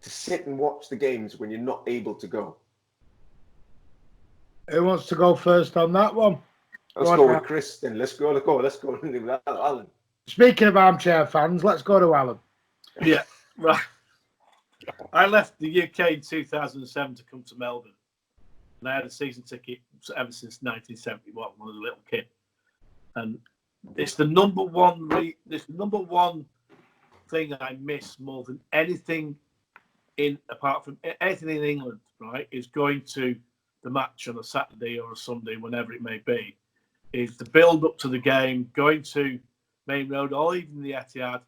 sit and watch the games when you're not able to go? Who wants to go first on that one? Let's go with Chris then. Let's go with Alan. Speaking of armchair fans, let's go to Alan. Yeah, right. I left the UK in 2007 to come to Melbourne, and I had a season ticket ever since 1971 when I was a little kid. And it's the number one thing I miss more than anything apart from anything in England, right, is going to the match on a Saturday or a Sunday, whenever it may be, is the build up to the game, going to Main Road or even the Etihad,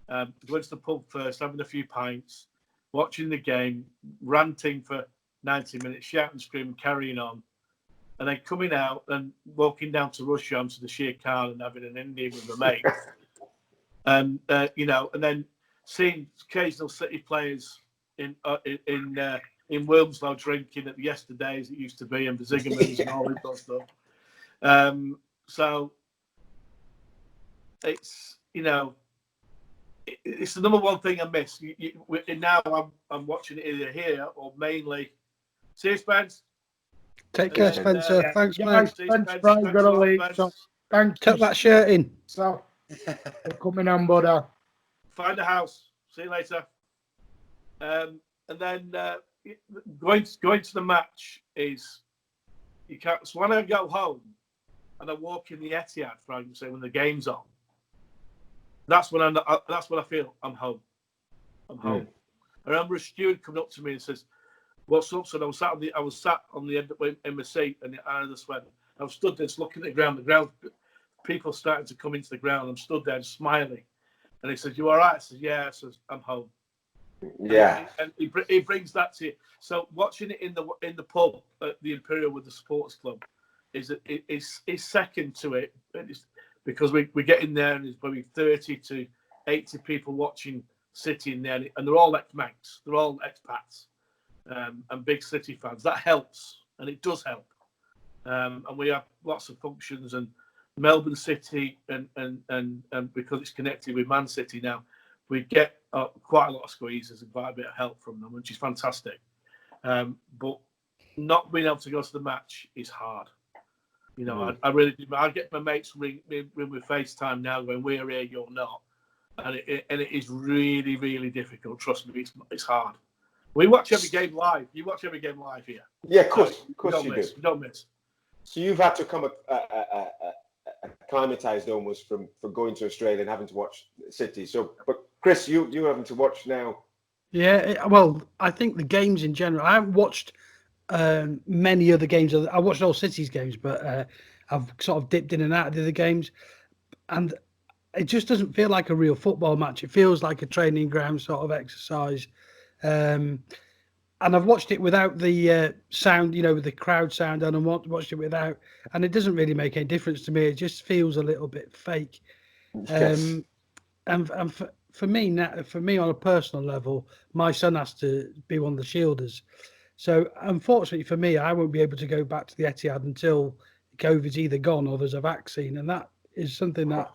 going to the pub first, having a few pints, watching the game, ranting for 90 minutes, shouting, screaming, carrying on, and then coming out and walking down to Rusholme to the Sheer Khan and having an Indian with a mate. And, and then seeing occasional City players in Wilmslow drinking at the yesterdays it used to be, and the Zigermans and all that stuff. So it's it's the number one thing I miss. And now I'm watching it either here or mainly. See you, Spence. Take care, Spencer. Thanks, mate. Spencer Prior got a lead. So thank you. Tuck that shirt in. So we're coming on, buddy. Find a house. See you later. And then going to the match is you can't. So when I go home and I walk in the Etihad, for argument's sake, when the game's on, that's when I feel I'm home. I'm home. I remember a steward coming up to me and says, "What's up?" So I was sat on the end in my seat, and I just went. I was stood there just looking at the ground. The ground, people starting to come into the ground. I'm stood there smiling, and he said, "You all right?" I said, "Yeah." I said, "I'm home." Yeah, and he brings that to you. So watching it in the pub at the Imperial with the Sports Club is second to it. Because we get in there and there's probably 30 to 80 people watching City in there, and they're all ex-Manx, they're all expats, and big City fans. That helps, and it does help. And we have lots of functions, and Melbourne City, and because it's connected with Man City now, we get quite a lot of squeezes and quite a bit of help from them, which is fantastic. But not being able to go to the match is hard. I really do. I get my mates ring with FaceTime now, going, "We're here, you're not," and it is really, really difficult. Trust me, it's hard. We watch every game live. You watch every game live here. Yeah, of course you do. You don't miss. So you've had to come acclimatized almost from going to Australia and having to watch City. So, but Chris, you're having to watch now. Yeah, well, I think the games in general. I haven't watched many other games. I watched all City's games, but I've sort of dipped in and out of the other games, and it just doesn't feel like a real football match. It feels like a training ground sort of exercise, and I've watched it without the sound, with the crowd sound, and I watched it without, and it doesn't really make any difference to me. It just feels a little bit fake. Yes. And for me on a personal level, my son has to be one of the shielders. So unfortunately for me, I won't be able to go back to the Etihad until COVID's either gone or there's a vaccine, and that is something that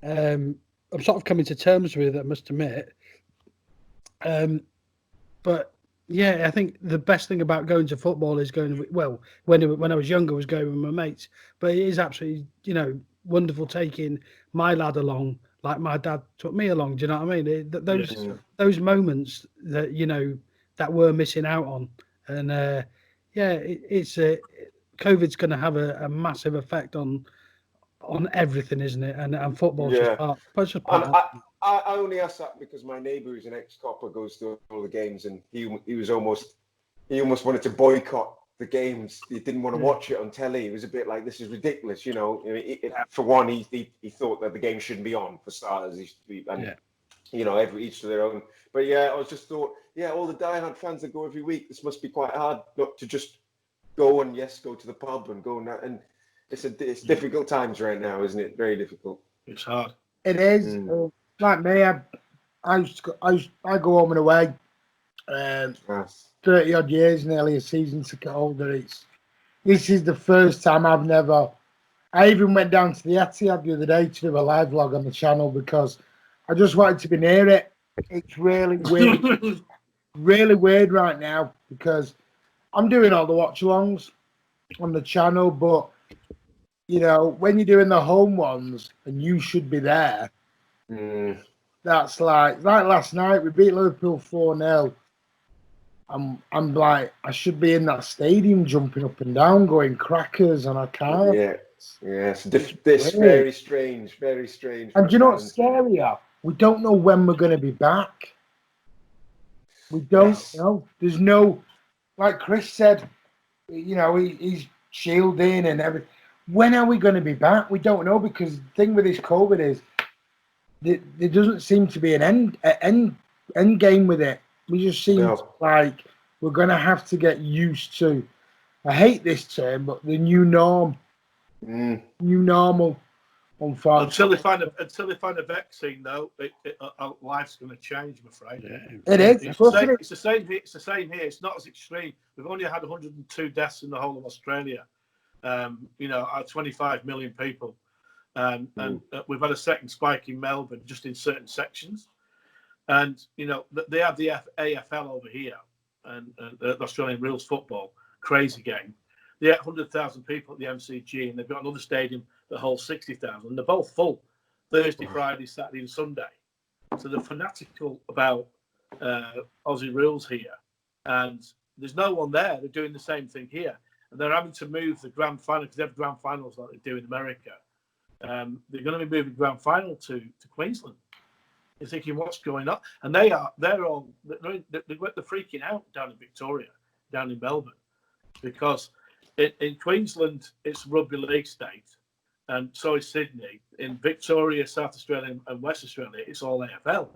I'm sort of coming to terms with, I must admit. But yeah, I think the best thing about going to football is going. Well, when I was younger, I was going with my mates, but it is absolutely wonderful taking my lad along, like my dad took me along. Do you know what I mean? Those moments that that we're missing out on. And it's COVID's going to have a massive effect on everything, isn't it? And football's just part. I only ask that because my neighbour, who's an ex-copper, goes to all the games, and he almost wanted to boycott the games. He didn't want to watch it on telly. It was a bit like, this is ridiculous, For one, he thought that the game shouldn't be on, for starters. Each to their own. But yeah, I just thought, all the diehard fans that go every week, this must be quite hard not to just go to the pub and go and it's difficult times right now, isn't it? Very difficult. It's hard. It is. Like me, I go home and away. 30 odd years, nearly a season ticket holder. This is the first time I even went down to the Etihad the other day to do a live vlog on the channel because I just wanted to be near it. It's really weird, really weird right now because I'm doing all the watch-alongs on the channel, but when you're doing the home ones and you should be there, that's like last night we beat Liverpool 4-0. I'm like, I should be in that stadium jumping up and down, going crackers, and I can't. It's very strange, very strange. And do you know what's scarier? We don't know when we're going to be back. We don't know. There's no, like Chris said, he's shielding and everything. When are we going to be back? We don't know, because the thing with this COVID is there doesn't seem to be an end game with it. We just seem like we're going to have to get used to, I hate this term, but the new norm. New normal. unfortunately. Until they find a vaccine, though, life's going to change. I'm afraid. Yeah. It is. It's the same here. It's the same here. It's not as extreme. We've only had 102 deaths in the whole of Australia. Out of 25 million people, and we've had a second spike in Melbourne just in certain sections. And they have the AFL over here, and the Australian Rules Football, crazy game. They had 100,000 people at the MCG, and they've got another stadium that holds 60,000. And they're both full Thursday, Friday, Saturday, and Sunday. So they're fanatical about Aussie rules here, and there's no one there. They're doing the same thing here, and they're having to move the grand final because they have grand finals like they do in America. They're going to be moving grand final to Queensland. You're thinking, what's going on? And they're freaking out down in Victoria, down in Melbourne, because in Queensland it's rugby league state, and so is Sydney. In Victoria, South Australia, and West Australia, it's all AFL.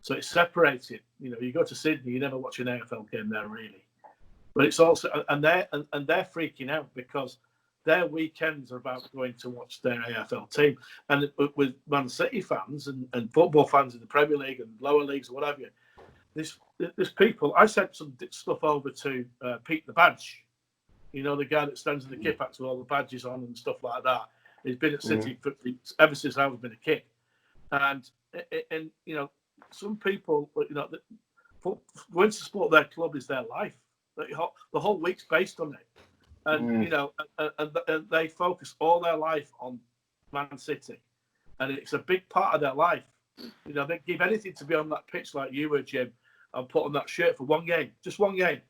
So it's separated. You go to Sydney, you never watch an AFL game there really. But it's also, and they're freaking out because their weekends are about going to watch their AFL team. And with Man City fans and football fans in the Premier League and lower leagues or whatever, there's people. I sent some stuff over to Pete the Badge. The guy that stands in the kit packs with all the badges on and stuff like that. He's been at City ever since I've been a kid. And some people, going to support their club is their life. The whole week's based on it. And and they focus all their life on Man City, and it's a big part of their life. They give anything to be on that pitch like you were, Jim, and put on that shirt for one game, just one game,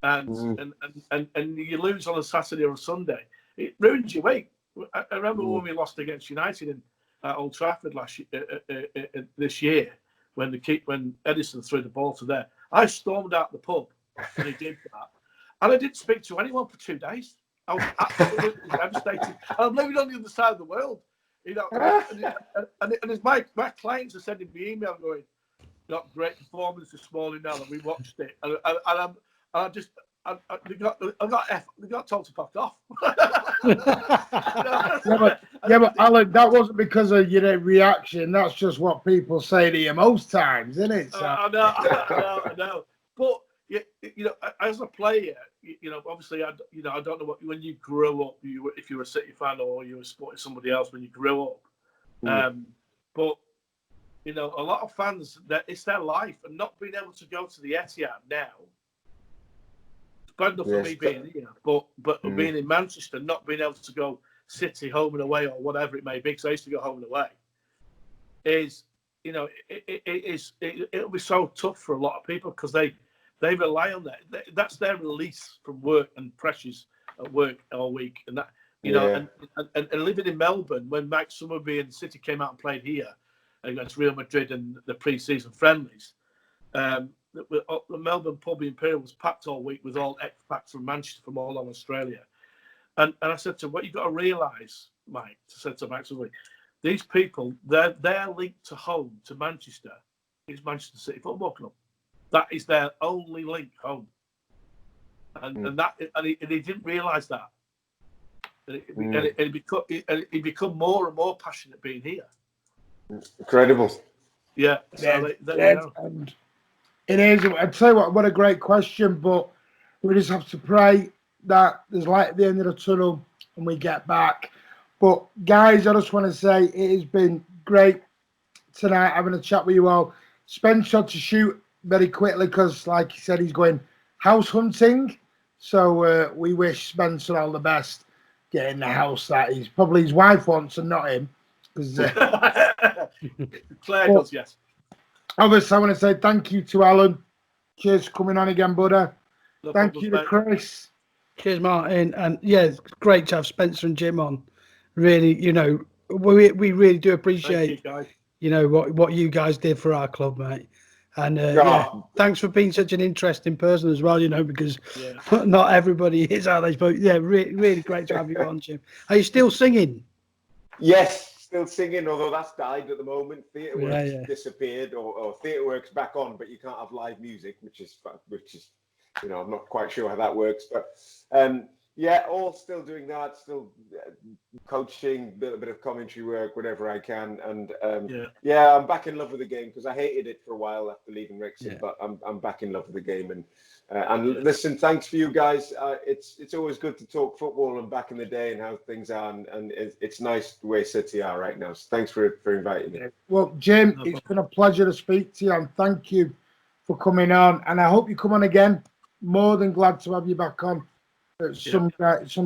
and you lose on a Saturday or a Sunday, it ruins your week. I remember when we lost against United at Old Trafford this year, when Edison threw the ball to there, I stormed out the pub when he did that. And I didn't speak to anyone for 2 days. I was absolutely devastated. I'm living on the other side of the world, and it's my clients are sending me email going, "Got great performance this morning now that we watched it," and they got told to fuck off. but Alan, that wasn't because of your reaction. That's just what people say to you most times, isn't it? So. I know. But as a player, obviously, I don't know when you grew up, if you were a City fan or you were supporting somebody else when you grew up. But a lot of fans, that it's their life, and not being able to go to the Etihad now. It's bad enough for me being here, but being in Manchester, not being able to go City home and away or whatever it may be, because I used to go home and away, is it'll be so tough for a lot of people because they rely on that. That's their release from work and pressures at work all week, and that and living in Melbourne when Mike Summerby and City came out and played here against Real Madrid and the pre-season friendlies. The Melbourne pub Imperial was packed all week with all expats from Manchester, from all over Australia, and I said to him, "What you got to realise, Mike," I said to Mike Summerby, these people, their link to home, to Manchester, is Manchester City Football Club. That is their only link home, and he didn't realise that. And he become more and more passionate being here. Incredible. Yeah. So there you go. And it is. I'd tell you what a great question, but we just have to pray that there's light at the end of the tunnel and we get back. But guys, I just want to say it has been great tonight having a chat with you all. Spencer to shoot very quickly because, like he said, he's going house hunting. So we wish Spencer all the best getting the house that he's probably his wife wants and not him. Because Claire does, yes. Obviously, I want to say thank you to Alan. Cheers for coming on again, buddy. Thank you to Chris. Cheers, Martin. And yeah, it's great to have Spencer and Jim on. Really, we really do appreciate what you guys did for our club, mate. And thanks for being such an interesting person as well, because not everybody is how they spoke. Yeah, really great to have you on, Jim. Are you still singing? Yes, still singing, although that's died at the moment. Theatre Works disappeared, or Theatre Works back on, but you can't have live music, which is I'm not quite sure how that works. But Yeah, all still doing that, still coaching, a bit of commentary work, whatever I can. And yeah, I'm back in love with the game because I hated it for a while after leaving Wrexham, but I'm back in love with the game. And listen, thanks for you guys. It's always good to talk football and back in the day and how things are, and it's nice the way City are right now. So thanks for inviting me. Well, Jim, it's been a pleasure to speak to you, and thank you for coming on. And I hope you come on again. More than glad to have you back on at some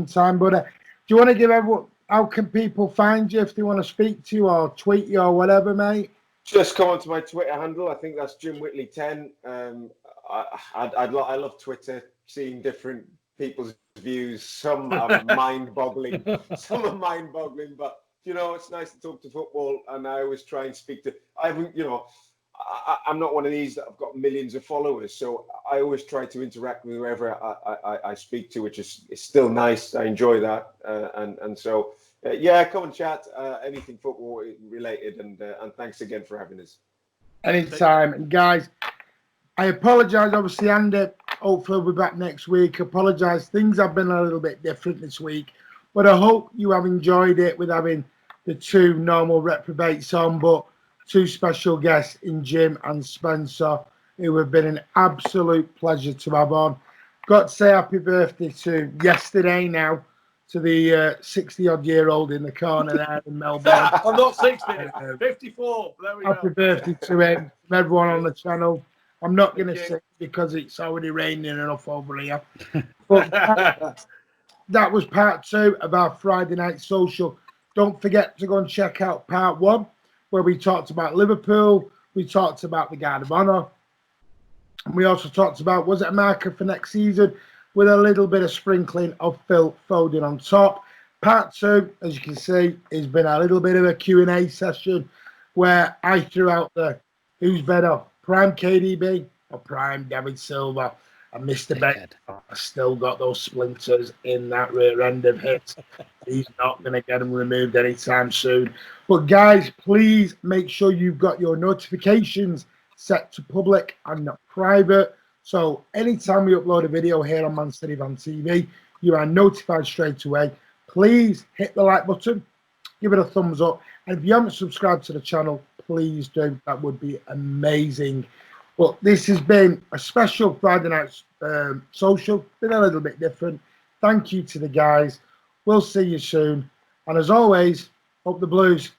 time. But do you want to give everyone, how can people find you if they want to speak to you or tweet you or whatever, mate? Just come onto my Twitter handle. I think that's Jim Whitley 10. I love Twitter, seeing different people's views. Some are mind-boggling. Some are mind-boggling, but you know, it's nice to talk to football, and I always try and speak to. I'm not one of these that have got millions of followers, so I always try to interact with whoever I speak to, which is still nice. I enjoy that, and so come and chat. Anything football related, and thanks again for having us. Anytime, and guys, I apologise. Obviously, Andy, hopefully we'll be back next week. Apologise, things have been a little bit different this week, but I hope you have enjoyed it with having the two normal reprobates on, but two special guests in Jim and Spencer, who have been an absolute pleasure to have on. Got to say happy birthday to yesterday now, to the 60-odd-year-old in the corner there in Melbourne. I'm not 60, 54. There we happy go. birthday to him, from everyone on the channel. I'm not going to sing because it's already raining enough over here. But that was part 2 of our Friday Night Social. Don't forget to go and check out part 1, where we talked about Liverpool, we talked about the Guard of Honour, and we also talked about, was it a marker for next season, with a little bit of sprinkling of Phil Foden on top. Part 2, as you can see, has been a little bit of a Q&A session where I threw out the who's better, Prime KDB or Prime David Silva. And Mr. Beck has still got those splinters in that rear end of his. He's not going to get them removed anytime soon. But guys, please make sure you've got your notifications set to public and not private. So anytime we upload a video here on Man City Van TV, you are notified straight away. Please hit the like button, give it a thumbs up. And if you haven't subscribed to the channel, please do. That would be amazing. Well, this has been a special Friday Night Social. Been a little bit different. Thank you to the guys. We'll see you soon. And as always, hope the Blues.